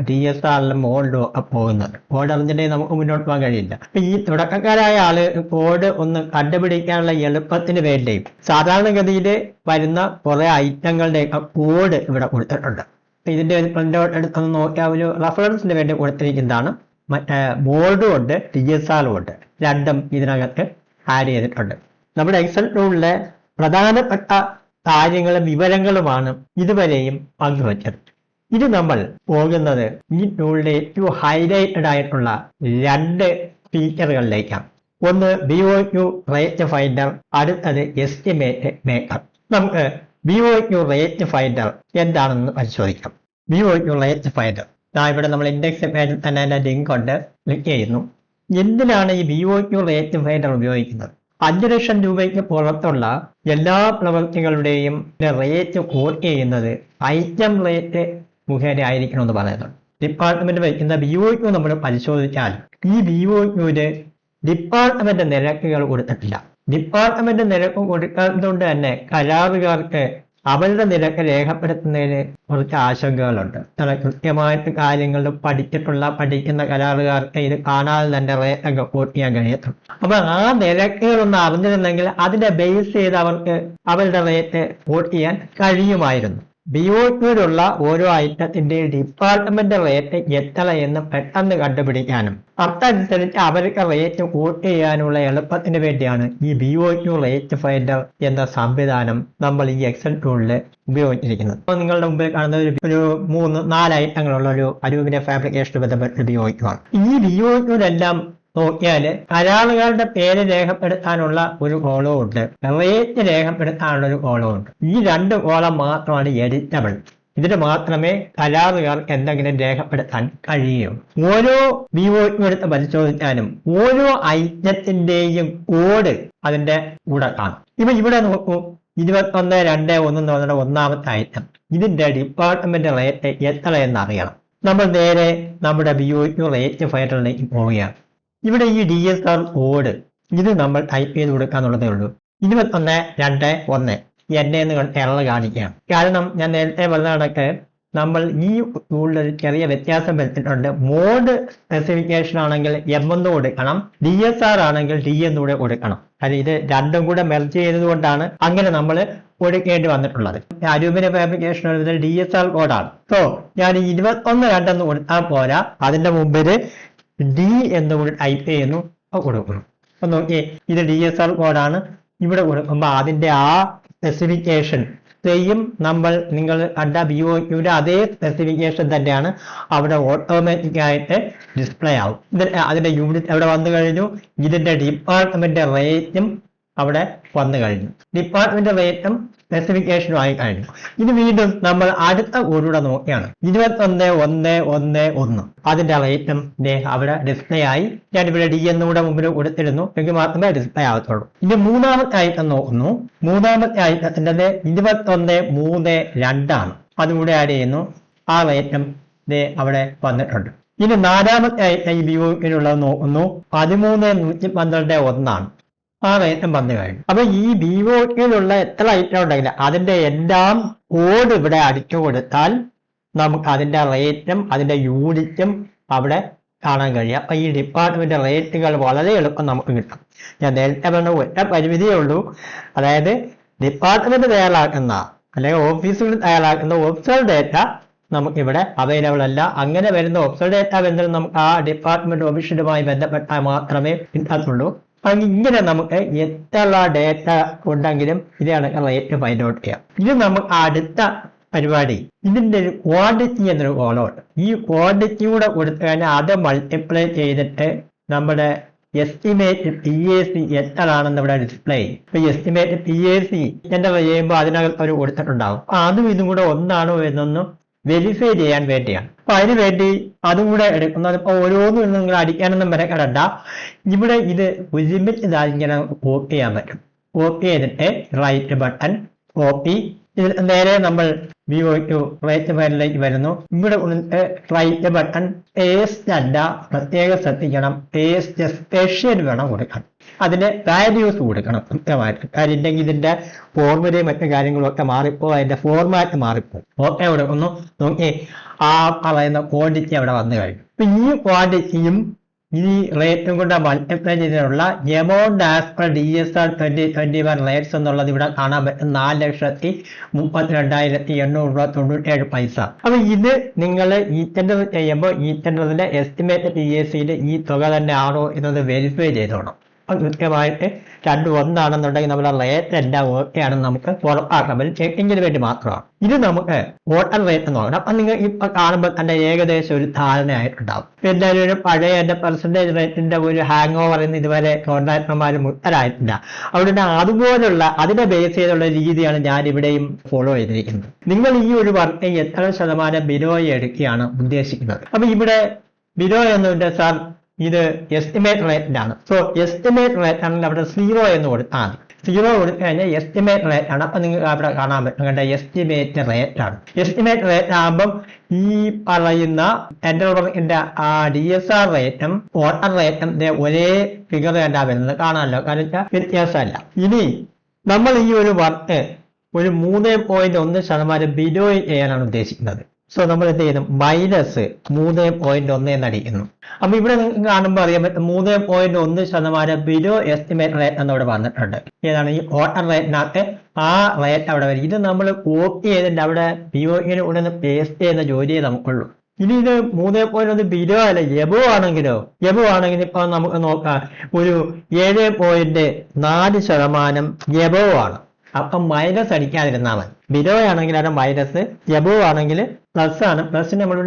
DSRലും മോഡിലും ഒക്കെ പോകുന്നത്. കോഡ് അറിഞ്ഞിട്ടുണ്ടെങ്കിൽ നമുക്ക് മുന്നോട്ട് പോകാൻ കഴിയില്ല. അപ്പൊ ഈ തുടക്കക്കാരായ ആള് കോഡ് ഒന്ന് കണ്ടുപിടിക്കാനുള്ള എളുപ്പത്തിന് വേണ്ടി സാധാരണഗതിയിൽ വരുന്ന കുറെ ഐറ്റങ്ങളുടെയൊക്കെ കോഡ് ഇവിടെ കൊടുത്തിട്ടുണ്ട്. ഇതിന്റെ ഒരു പ്രിന്റ് ഔട്ട് എടുത്തൊന്ന് നോക്കിയാൽ ഒരു റെഫറൻസിന് വേണ്ടി കൊടുത്തിരിക്കുന്നതാണ്. മറ്റേ ബോർഡും ഉണ്ട്, DSRും ഉണ്ട്, രണ്ടും ഇതിനകത്ത് ആഡ് ചെയ്തിട്ടുണ്ട്. നമ്മുടെ എക്സൽ ടൂളിലെ പ്രധാനപ്പെട്ട കാര്യങ്ങളും വിവരങ്ങളുമാണ് ഇതുവരെയും പങ്കുവച്ചത്. ഇത് നമ്മൾ പോകുന്നത് ഈ ടൂളിലെ ഏറ്റവും ഹൈലൈറ്റഡ് ആയിട്ടുള്ള രണ്ട് ഫീച്ചറുകളിലേക്കാണ്. ഒന്ന് BOQ റേറ്റ് ഫൈൻഡർ, അടുത്തത് എസ്റ്റിമേറ്റ് മേക്കർ. നമുക്ക് BOQ റേറ്റ് ഫൈൻഡർ എന്താണെന്ന് പരിശോധിക്കാം. BOQ റേറ്റ് ഫൈൻഡർ ഇവിടെ നമ്മൾ ഇൻഡെക്സ് പേജിൽ തന്നെ അതിന്റെ ലിങ്ക് കൊണ്ട് ക്ലിക്ക് ചെയ്യുന്നു. എന്തിനാണ് ഈ BOQ റേറ്റ് ഫൈൻഡർ ഉപയോഗിക്കുന്നത്? 5 ലക്ഷം രൂപയ്ക്ക് പുറത്തുള്ള എല്ലാ പ്രവൃത്തികളുടെയും റേറ്റ് കോട്ട് ചെയ്യുന്നത് ഐറ്റം റേറ്റ് മുഖേന ആയിരിക്കണം എന്ന് പറയുന്നുണ്ട്. ഡിപ്പാർട്ട്മെന്റ് വയ്ക്കുന്ന BOQ നമ്മൾ പരിശോധിച്ചാൽ ഈ BOQന് ഡിപ്പാർട്ട്മെന്റ് നിരക്കുകൾ കൊടുത്തിട്ടില്ല. ഡിപ്പാർട്ട്മെന്റ് നിരക്ക് കൊടുക്കാത്തതുകൊണ്ട് തന്നെ കരാറുകാർക്ക് അവരുടെ നിരക്ക് രേഖപ്പെടുത്തുന്നതിന് കുറച്ച് ആശങ്കകളുണ്ട്. കൃത്യമായിട്ട് കാര്യങ്ങൾ പഠിക്കുന്ന കരാറുകാർക്ക് ഇത് കാണാതെ തന്നെ റേറ്റൊക്കെ കോട്ട് ചെയ്യാൻ കഴിയത്തും. അപ്പൊ ആ നിരക്കുകളൊന്ന് അറിഞ്ഞിരുന്നെങ്കിൽ അതിന്റെ ബേസ് ചെയ്ത് അവർക്ക് അവരുടെ റേറ്റ് കോട്ട് ചെയ്യാൻ കഴിയുമായിരുന്നു. BOQയിലുള്ള ഓരോ ഐറ്റത്തിന്റെയും ഡിപ്പാർട്ട്മെന്റ് റേറ്റ് എത്ര എന്ന് പെട്ടെന്ന് കണ്ടുപിടിക്കാനും അതനുസരിച്ച് അവർക്ക് റേറ്റ് കോട്ട് ചെയ്യാനുള്ള എളുപ്പത്തിന് വേണ്ടിയാണ് ഈ BOQ റേറ്റ് ഫൈൻഡർ എന്ന സംവിധാനം നമ്മൾ ഈ എക്സൽ ടൂളിൽ ഉപയോഗിച്ചിരിക്കുന്നത്. അപ്പോൾ നിങ്ങളുടെ മുമ്പിൽ കാണുന്ന ഒരു 3-4 ഐറ്റങ്ങളുള്ള ഒരു അലൂമിനിയം ഫാബ്രിക്കേഷന് ബന്ധപ്പെട്ട BOQ ആണ്. ഈ BOQയിലെല്ലാം നോക്കിയാല് കരാറുകാരുടെ പേര് രേഖപ്പെടുത്താനുള്ള ഒരു കോളവും ഉണ്ട്, റേറ്റ് രേഖപ്പെടുത്താനുള്ള ഒരു കോളവും ഉണ്ട്. ഈ 2 കോളം മാത്രമാണ് എഡിറ്റബിൾ. ഇതിന് മാത്രമേ കരാറുകാർക്ക് എന്തെങ്കിലും രേഖപ്പെടുത്താൻ കഴിയൂ. ഓരോ BOQ എടുത്ത് പരിശോധിച്ചാലും ഓരോ ഐറ്റത്തിന്റെയും കോഡ് അതിന്റെ കൂടെ കാണും. ഇവിടെ നോക്കൂ, 21-2-1 എന്ന് പറഞ്ഞ ഒന്നാമത്തെ ഐറ്റം. ഇതിന്റെ ഡിപ്പാർട്ട്മെന്റ് റേറ്റ് എത്ര എന്ന് അറിയണം. നമ്മൾ നേരെ നമ്മുടെ BOQ റേറ്റ് ഫൈൻഡറിലേക്ക് പോവുകയാണ്. ഇവിടെ ഈ DSR കോഡ് ഇത് നമ്മൾ ടൈപ്പ് ചെയ്ത് കൊടുക്കാന്നുള്ളതേ ഉള്ളൂ. 21-2-1 എന്ന് എറർ കാണിക്കുകയാണ്. കാരണം ഞാൻ നേരത്തെ പറഞ്ഞ കണക്ക് നമ്മൾ ഈ ടൂളിൽ ഒരു ചെറിയ വ്യത്യാസം വരുത്തിയിട്ടുണ്ട്. മോഡ് സ്പെസിഫിക്കേഷൻ ആണെങ്കിൽ M1 കൊടുക്കണം, DSR ആണെങ്കിൽ D എന്നൂടെ കൊടുക്കണം. അത് ഇത് രണ്ടും കൂടെ മെർജ് ചെയ്തത് കൊണ്ടാണ് അങ്ങനെ നമ്മൾ കൊടുക്കേണ്ടി വന്നിട്ടുള്ളത്. അലൂമിനിയം ഫാബ്രിക്കേഷൻ DSR കോഡാണ്. സോ ഞാൻ 21-2 എന്ന് കൊടുത്താൽ പോരാ, അതിന്റെ മുമ്പിൽ D എന്നുകൂടി ടൈപ്പ് ചെയ്യുന്നു, കൊടുക്കുന്നു. അപ്പൊ നോക്കിയേ, ഇത് DSR കോഡാണ്. ഇവിടെ കൊടുക്കുമ്പോൾ അതിന്റെ ആ സ്പെസിഫിക്കേഷൻ സെയിം നിങ്ങൾ കണ്ട BOQയുടെ അതേ സ്പെസിഫിക്കേഷൻ തന്നെയാണ് അവിടെ ഓട്ടോമാറ്റിക് ആയിട്ട് ഡിസ്പ്ലേ ആവും. അതിന്റെ യൂണിറ്റ് അവിടെ വന്നു കഴിഞ്ഞു. ഇതിന്റെ ഡിപ്പാർട്ട്മെന്റ് റേറ്റും അവിടെ വന്നു കഴിഞ്ഞു. ഡിപ്പാർട്ട്മെന്റ് റേറ്റും സ്പെസിഫിക്കേഷനും ആയി കഴിഞ്ഞു. ഇത് വീണ്ടും നമ്മൾ അടുത്ത കോഡൂടെ നോക്കിയാണ്. 21-1-1 അതിന്റെ റേറ്റും അവിടെ ഡിസ്പ്ലേ ആയി. ഞാനിവിടെ D എന്നുകൂടെ മുമ്പിൽ കൊടുത്തിരുന്നു, എങ്കിൽ മാത്രമേ ഡിസ്പ്ലേ ആകത്തുള്ളൂ. ഇനി മൂന്നാമത്തെ ഐറ്റം നോക്കുന്നു. മൂന്നാമത്തെ ഐറ്റത്തിന്റെ 21-3-2 ആണ്. അതുകൂടെ ആഡ് ചെയ്യുന്നു. ആ റേറ്റും അവിടെ വന്നിട്ടുണ്ട്. ഇനി നാലാമത്തെ ഐറ്റം ഈ BOQയിലുള്ളത് നോക്കുന്നു. 13-112 ആണ്. ആ റേറ്റും വന്നു കഴിഞ്ഞു. അപ്പൊ ഈ BOQയിലുള്ള എത്ര ഐറ്റം ഉണ്ടെങ്കിൽ അതിന്റെ എല്ലാം കോഡ് ഇവിടെ അടിച്ചു കൊടുത്താൽ നമുക്ക് അതിന്റെ റേറ്റും അതിന്റെ യൂണിറ്റും അവിടെ കാണാൻ കഴിയും. അപ്പൊ ഈ ഡിപ്പാർട്ട്മെന്റ് റേറ്റുകൾ വളരെ എളുപ്പം നമുക്ക് കിട്ടും. ഞാൻ നേരത്തെ പറഞ്ഞ ഒറ്റ പരിമിതിയേ ഉള്ളൂ. അതായത് ഡിപ്പാർട്ട്മെന്റ് തയ്യാറാക്കുന്ന അല്ലെങ്കിൽ ഓഫീസുകൾ തയ്യാറാക്കുന്ന ഒബ്സർവ് ഡേറ്റ നമുക്ക് ഇവിടെ അവൈലബിൾ അല്ല. അങ്ങനെ വരുന്ന ഒബ്സർവ് ഡേറ്റ വരുന്നത് നമുക്ക് ആ ഡിപ്പാർട്ട്മെന്റ് ഓഫീസുമായി ബന്ധപ്പെട്ടാൽ മാത്രമേ കിട്ടത്തുള്ളൂ. ഇങ്ങനെ നമുക്ക് എത്ര ഡേറ്റ ഉണ്ടെങ്കിലും ഇതാണ് റേറ്റ് ഫൈൻഡ് ഔട്ട് ചെയ്യാം. ഇത് നമുക്ക് അടുത്ത പരിപാടി, ഇതിന്റെ ഒരു ക്വാണ്ടിറ്റി എന്നൊരു കോളമുണ്ട്. ഈ ക്വാണ്ടിറ്റി കൂടെ കൊടുത്തു കഴിഞ്ഞാൽ അത് മൾട്ടിപ്ലൈ ചെയ്തിട്ട് നമ്മുടെ എസ്റ്റിമേറ്റ് PAC എത്രയാണെന്ന് ഇവിടെ ഡിസ്പ്ലേ ചെയ്യും. ഇപ്പൊ എസ്റ്റിമേറ്റ് PAC എന്റെ ചെയ്യുമ്പോൾ അതിനകത്ത് ഒരു കൊടുത്തിട്ടുണ്ടാവും. അതും ഇതും കൂടെ ഒന്നാണോ എന്നൊന്നും വെരിഫൈ ചെയ്യാൻ വേണ്ടിയാണ്. അപ്പൊ അതിന് വേണ്ടി അതും കൂടെ എടുക്കുന്നത്. ഇപ്പൊ ഓരോന്നും നിങ്ങൾ അടിക്കാനൊന്നും മെനക്കെടണ്ട. ഇവിടെ ഇത് ലിമിറ്റ് ഇങ്ങനെ കോപ്പി ചെയ്യാൻ പറ്റും. കോപ്പി ചെയ്തിട്ട് റൈറ്റ് ബട്ടൺ കോപ്പി. ഇതിൽ നേരെ നമ്മൾ BOQ റേറ്റ് ഫയലിലേക്ക് വരുന്നു. ഇവിടെ റൈറ്റ് ബട്ടൺ പേസ്റ്റ് അല്ല, പ്രത്യേകം ശ്രദ്ധിക്കണം, പേസ്റ്റ് സ്പെഷ്യൽ വേണം കൊടുക്കാൻ. അതിന് വാല്യൂസ് കൊടുക്കണം കൃത്യമായിട്ട്. കാര്യം ഇല്ലെങ്കിൽ ഇതിന്റെ ഫോർമുലയും മറ്റു കാര്യങ്ങളും ഒക്കെ മാറിപ്പോ അതിന്റെ ഫോർമാറ്റ് മാറിപ്പോ. ഓക്കെ കൊടുക്കുന്നു. നോക്കി ആ പറയുന്ന ക്വാണ്ടിറ്റി അവിടെ വന്നു കഴിഞ്ഞു. അപ്പൊ ഈ ക്വാണ്ടിറ്റിയും ഈ റേറ്റും കൊണ്ട് മൾട്ടിപ്ലൈ ചെയ്തിട്ടുള്ള amount as per DSR 2021 rates എന്നുള്ളത് ഇവിടെ കാണാൻ പറ്റും 4,32,897 അപ്പൊ ഇത് നിങ്ങൾ ഈ ടെൻഡർ ചെയ്യുമ്പോൾ ഈ ടെൻഡറിന്റെ എസ്റ്റിമേറ്റഡ് DACയിൽ ഈ തുക തന്നെ ആണോ എന്നത് വെരിഫൈ ചെയ്തോണം. കൃത്യമായിട്ട് രണ്ടും ഒന്നാണെന്നുണ്ടെങ്കിൽ നമ്മുടെ റേറ്റ് എല്ലാം ഓക്കെ ആണെന്ന് നമുക്ക് ഉറപ്പാക്കാൻ ചെക്കിങ്ങിന് വേണ്ടി മാത്രമാണ്. ഇത് നമുക്ക് വോട്ടർ റേറ്റ് നോക്കണം. അപ്പൊ നിങ്ങൾ ഇപ്പൊ കാണുമ്പോൾ തന്നെ ഏകദേശം ഒരു ധാരണയായിട്ടുണ്ടാവും. എന്തായാലും ഒരു പഴയ എന്റെ പെർസെന്റേജ് റേറ്റിന്റെ ഒരു ഹാങ് ഓവർ എന്ന് ഇതുവരെ കോൺട്രാക്ടർമാർ മുക്തരായിട്ടില്ല. അവിടെ അതുപോലുള്ള അതിനെ ബേസ് ചെയ്തുള്ള രീതിയാണ് ഞാൻ ഇവിടെയും ഫോളോ ചെയ്തിരിക്കുന്നത്. നിങ്ങൾ ഈ ഒരു വർക്ക് എത്ര ശതമാനം ബിലോയെ എടുക്കുകയാണ് ഉദ്ദേശിക്കുന്നത്? അപ്പൊ ഇവിടെ ബിലോ എന്നുണ്ട് സാർ, ഇത് എസ്റ്റിമേറ്റ് റേറ്റിലാണ്. സോ എസ്റ്റിമേറ്റ് റേറ്റ് ആണെങ്കിൽ അവിടെ 0 എന്ന് കൊടുത്താൽ മതി. 0 കൊടുത്തു കഴിഞ്ഞാൽ എസ്റ്റിമേറ്റ് റേറ്റ് ആണ്. അപ്പൊ നിങ്ങൾക്ക് അവിടെ കാണാൻ പറ്റും എസ്റ്റിമേറ്റ് റേറ്റ് ആണ്. എസ്റ്റിമേറ്റ് റേറ്റ് ആകുമ്പം ഈ പറയുന്ന ടെൻഡറിന്റെ ആ DSR റേറ്റും വോട്ടർ റേറ്റും ഒരേ ഫിഗർ തന്നെ വരുന്നത് കാണാമല്ലോ, കാരണം വ്യത്യാസമല്ല. ഇനി നമ്മൾ ഈ ഒരു വർക്ക് ഒരു 3.1% ബിലോ ചെയ്യാനാണ് ഉദ്ദേശിക്കുന്നത്. സോ നമ്മൾ എന്ത് ചെയ്യുന്നു? -3.1 എന്നടിക്കുന്നു. അപ്പൊ ഇവിടെ നിങ്ങൾക്ക് കാണുമ്പോൾ അറിയാൻ പറ്റും 3.1% ബിലോ എസ്റ്റിമേറ്റ് റേറ്റ് എന്നവിടെ വന്നിട്ടുണ്ട്. ഏതാണ്? ഈ വോട്ടർ റേറ്റിനകത്ത് ആ റേറ്റ് അവിടെ വരും. ഇത് നമ്മൾ കോപ്പി ചെയ്തിട്ട് അവിടെ POEന് ഉടനെ പേസ്റ്റ് ചെയ്യുന്ന ജോലിയെ നമുക്കുള്ളൂ. ഇനി ഇത് 3.1 ബിലോ അല്ല എബോ ആണെങ്കിലോ, എബോ ആണെങ്കിൽ ഇപ്പൊ നമുക്ക് നോക്കാം ഒരു 7.4% എബോ ആണ്. അപ്പൊ മൈനസ് അടിക്കാതിരുന്നാൽ മതി. ബിലോ ആണെങ്കിൽ അത് മൈനസ്, എബോ ആണെങ്കിൽ പ്ലസ് ആണ്. പ്ലസിന് നമ്മൾ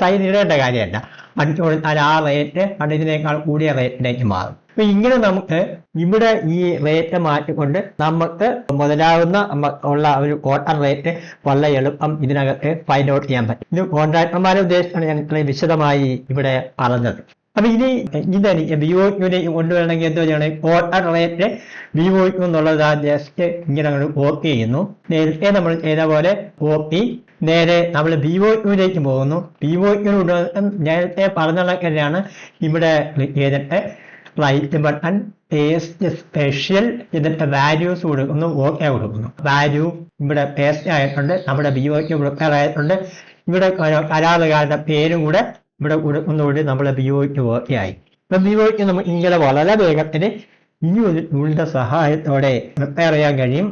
സൈൻ ഇടേണ്ട കാര്യമല്ല. അടിച്ചു കൊടുത്താൽ ആ റേറ്റ് ഇതിനേക്കാൾ കൂടിയ റേറ്റിലേക്ക് മാറും. അപ്പൊ ഇങ്ങനെ നമുക്ക് ഇവിടെ ഈ റേറ്റ് മാറ്റിക്കൊണ്ട് നമുക്ക് മുതലാവുന്ന ഉള്ള ഒരു വോട്ടർ റേറ്റ് വളരെ എളുപ്പം ഇതിനകത്ത് ഫൈൻഡ് ഔട്ട് ചെയ്യാൻ പറ്റും. ഇത് കോൺട്രാക്ടർമാരെ ഉദ്ദേശിച്ചാണ് ഞാൻ ഇത്രയും വിശദമായി ഇവിടെ പറഞ്ഞത്. അപ്പൊ ഇനി ഇതെനിക്ക് BOQലേക്ക് കൊണ്ടുവരണമെങ്കിൽ എന്തോ ചെയ്യണം? വോട്ടർ റേറ്റ് BOQ എന്നുള്ളത് ജസ്റ്റ് ഇങ്ങനെ കോപ്പി ചെയ്യുന്നു. നേരത്തെ നമ്മൾ ചെയ്ത പോലെ കോപ്പി നേരെ നമ്മൾ BOQലേക്ക് പോകുന്നു. BOQ നേരത്തെ പറഞ്ഞതാണ്. ഇവിടെ ക്ലിക്ക് ചെയ്തിട്ട് റൈറ്റ് ബട്ടൺ പേസ്റ്റ് സ്പെഷ്യൽ എന്നിട്ട് വാല്യൂസ് കൊടുക്കുന്നു, ഓക്കെ കൊടുക്കുന്നു. വാല്യൂ ഇവിടെ പേസ്റ്റ് ആയിട്ടുണ്ട്, നമ്മുടെ BOQ പ്രിപ്പയർ ആയിട്ടുണ്ട്. ഇവിടെ കരാറുകാരുടെ പേരും കൂടെ ഇവിടെ കൊടുക്കുന്നതോടെ നമ്മളെ BOQ ഓക്കെ ആയി. ഇപ്പൊ BOQ നമുക്ക് ഇങ്ങനെ വളരെ വേഗത്തിൽ ഈ ഒരു ടൂളിന്റെ സഹായത്തോടെ പ്രിപ്പയർ ചെയ്യാൻ കഴിയും.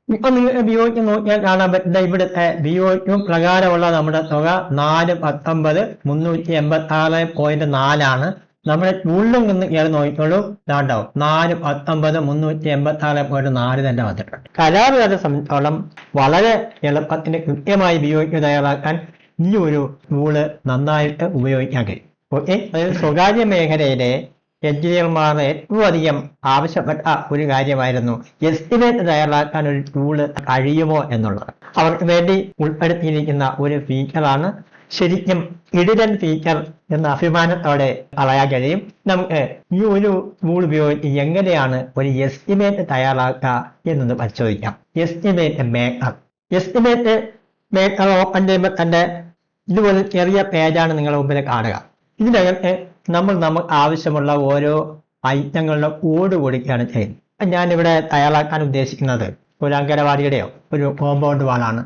ഇപ്പൊ നിങ്ങൾക്ക് BOQ നോക്കിയാൽ കാണാൻ പറ്റുന്ന ഇവിടുത്തെ BOQ പ്രകാരമുള്ള നമ്മുടെ തുക 4,19,386.4 ആണ്. നമ്മുടെ ടൂളിലും നിന്ന് കയറി നോക്കിക്കോളൂ, ഇതാണ്ടാവും 4,19,386.4 തന്നെ വന്നിട്ടുണ്ട്. കരാറുകാരെ സംബന്ധിച്ചോളം വളരെ എളുപ്പത്തിന് കൃത്യമായി BOQ തയ്യാറാക്കാൻ ഈ ഒരു ടൂള് നന്നായിട്ട് ഉപയോഗിക്കാൻ കഴിയും. ഓക്കെ, അതായത് സ്വകാര്യ മേഖലയിലെ എഞ്ചിനീയർമാർ ഏറ്റവും അധികം ആവശ്യപ്പെട്ട ഒരു കാര്യമായിരുന്നു എസ്റ്റിമേറ്റ് തയ്യാറാക്കാൻ ഒരു ടൂള് കഴിയുമോ എന്നുള്ളത്. അവർക്ക് വേണ്ടി ഉൾപ്പെടുത്തിയിരിക്കുന്ന ഒരു ഫീച്ചറാണ്. ശരിക്കും ഇഡിലൻ ഫീച്ചർ എന്ന അഭിമാനത്തോടെ പറയാൻ കഴിയും. നമുക്ക് ഈ ഒരു ടൂൾ ഉപയോഗിച്ച് എങ്ങനെയാണ് ഒരു എസ്റ്റിമേറ്റ് തയ്യാറാക്കുക എന്നത് പരിശോധിക്കാം. എസ്റ്റിമേറ്റ് മേക്കർ ഓപ്പൺ ചെയ്യുമ്പോൾ തന്നെ ഇതുപോലെ ചെറിയ പേജാണ് നിങ്ങളുടെ മുമ്പിൽ കാണുക. ഇതിനകത്ത് നമുക്ക് ആവശ്യമുള്ള ഓരോ ഐറ്റങ്ങളുടെ കോഡ് കൊടുക്കുകയാണ് ചെയ്യുന്നത്. ഞാനിവിടെ തയ്യാറാക്കാൻ ഉദ്ദേശിക്കുന്നത് ഒരു അങ്കനവാടിയുടെയോ ഒരു കോമ്പൗണ്ട് വാളാണ്.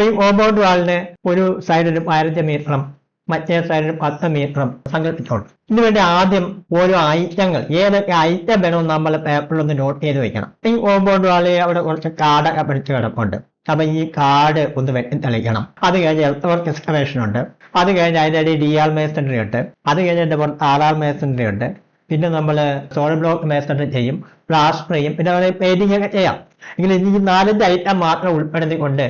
ഈ കോമ്പൗണ്ട് വാളിന് ഒരു സൈഡിൽ 15 മീറ്ററും മറ്റേ സൈഡിൽ 10 മീറ്ററും സങ്കല്പിച്ചോളൂ. ഇതിനുവേണ്ടി ആദ്യം ഓരോ ഐറ്റങ്ങൾ ഏതൊക്കെ ഐറ്റം വേണമെന്ന് നമ്മൾ പേപ്പറിലൊന്ന് നോട്ട് ചെയ്ത് വെക്കണം. ഈ കോമ്പൗണ്ട് വാളിൽ അവിടെ കുറച്ച് കാർഡൊക്കെ പിടിച്ച് കിടപ്പുണ്ട്. അപ്പൊ ഈ കാർഡ് ഒന്ന് വെട്ടി തെളിക്കണം. അത് കഴിഞ്ഞ് എർത്ത് എക്സ്കവേഷൻ ഉണ്ട്. അത് കഴിഞ്ഞ് അതിൻ്റെ DR മേസൺറി ഉണ്ട്. അത് കഴിഞ്ഞ് എൻ്റെ പുറത്ത് RR മേസൺറി ഉണ്ട്. പിന്നെ നമ്മൾ സോളിഡ് ബ്ലോക്ക് മേസൺറി ചെയ്യും, പ്ലാസ്റ്റർ ചെയ്യും, പിന്നെ അവിടെ പെയിന്റിംഗ് ഒക്കെ ചെയ്യാം. എങ്കിൽ ഈ 4 ഐറ്റം മാത്രം ഉൾപ്പെടുത്തിക്കൊണ്ട്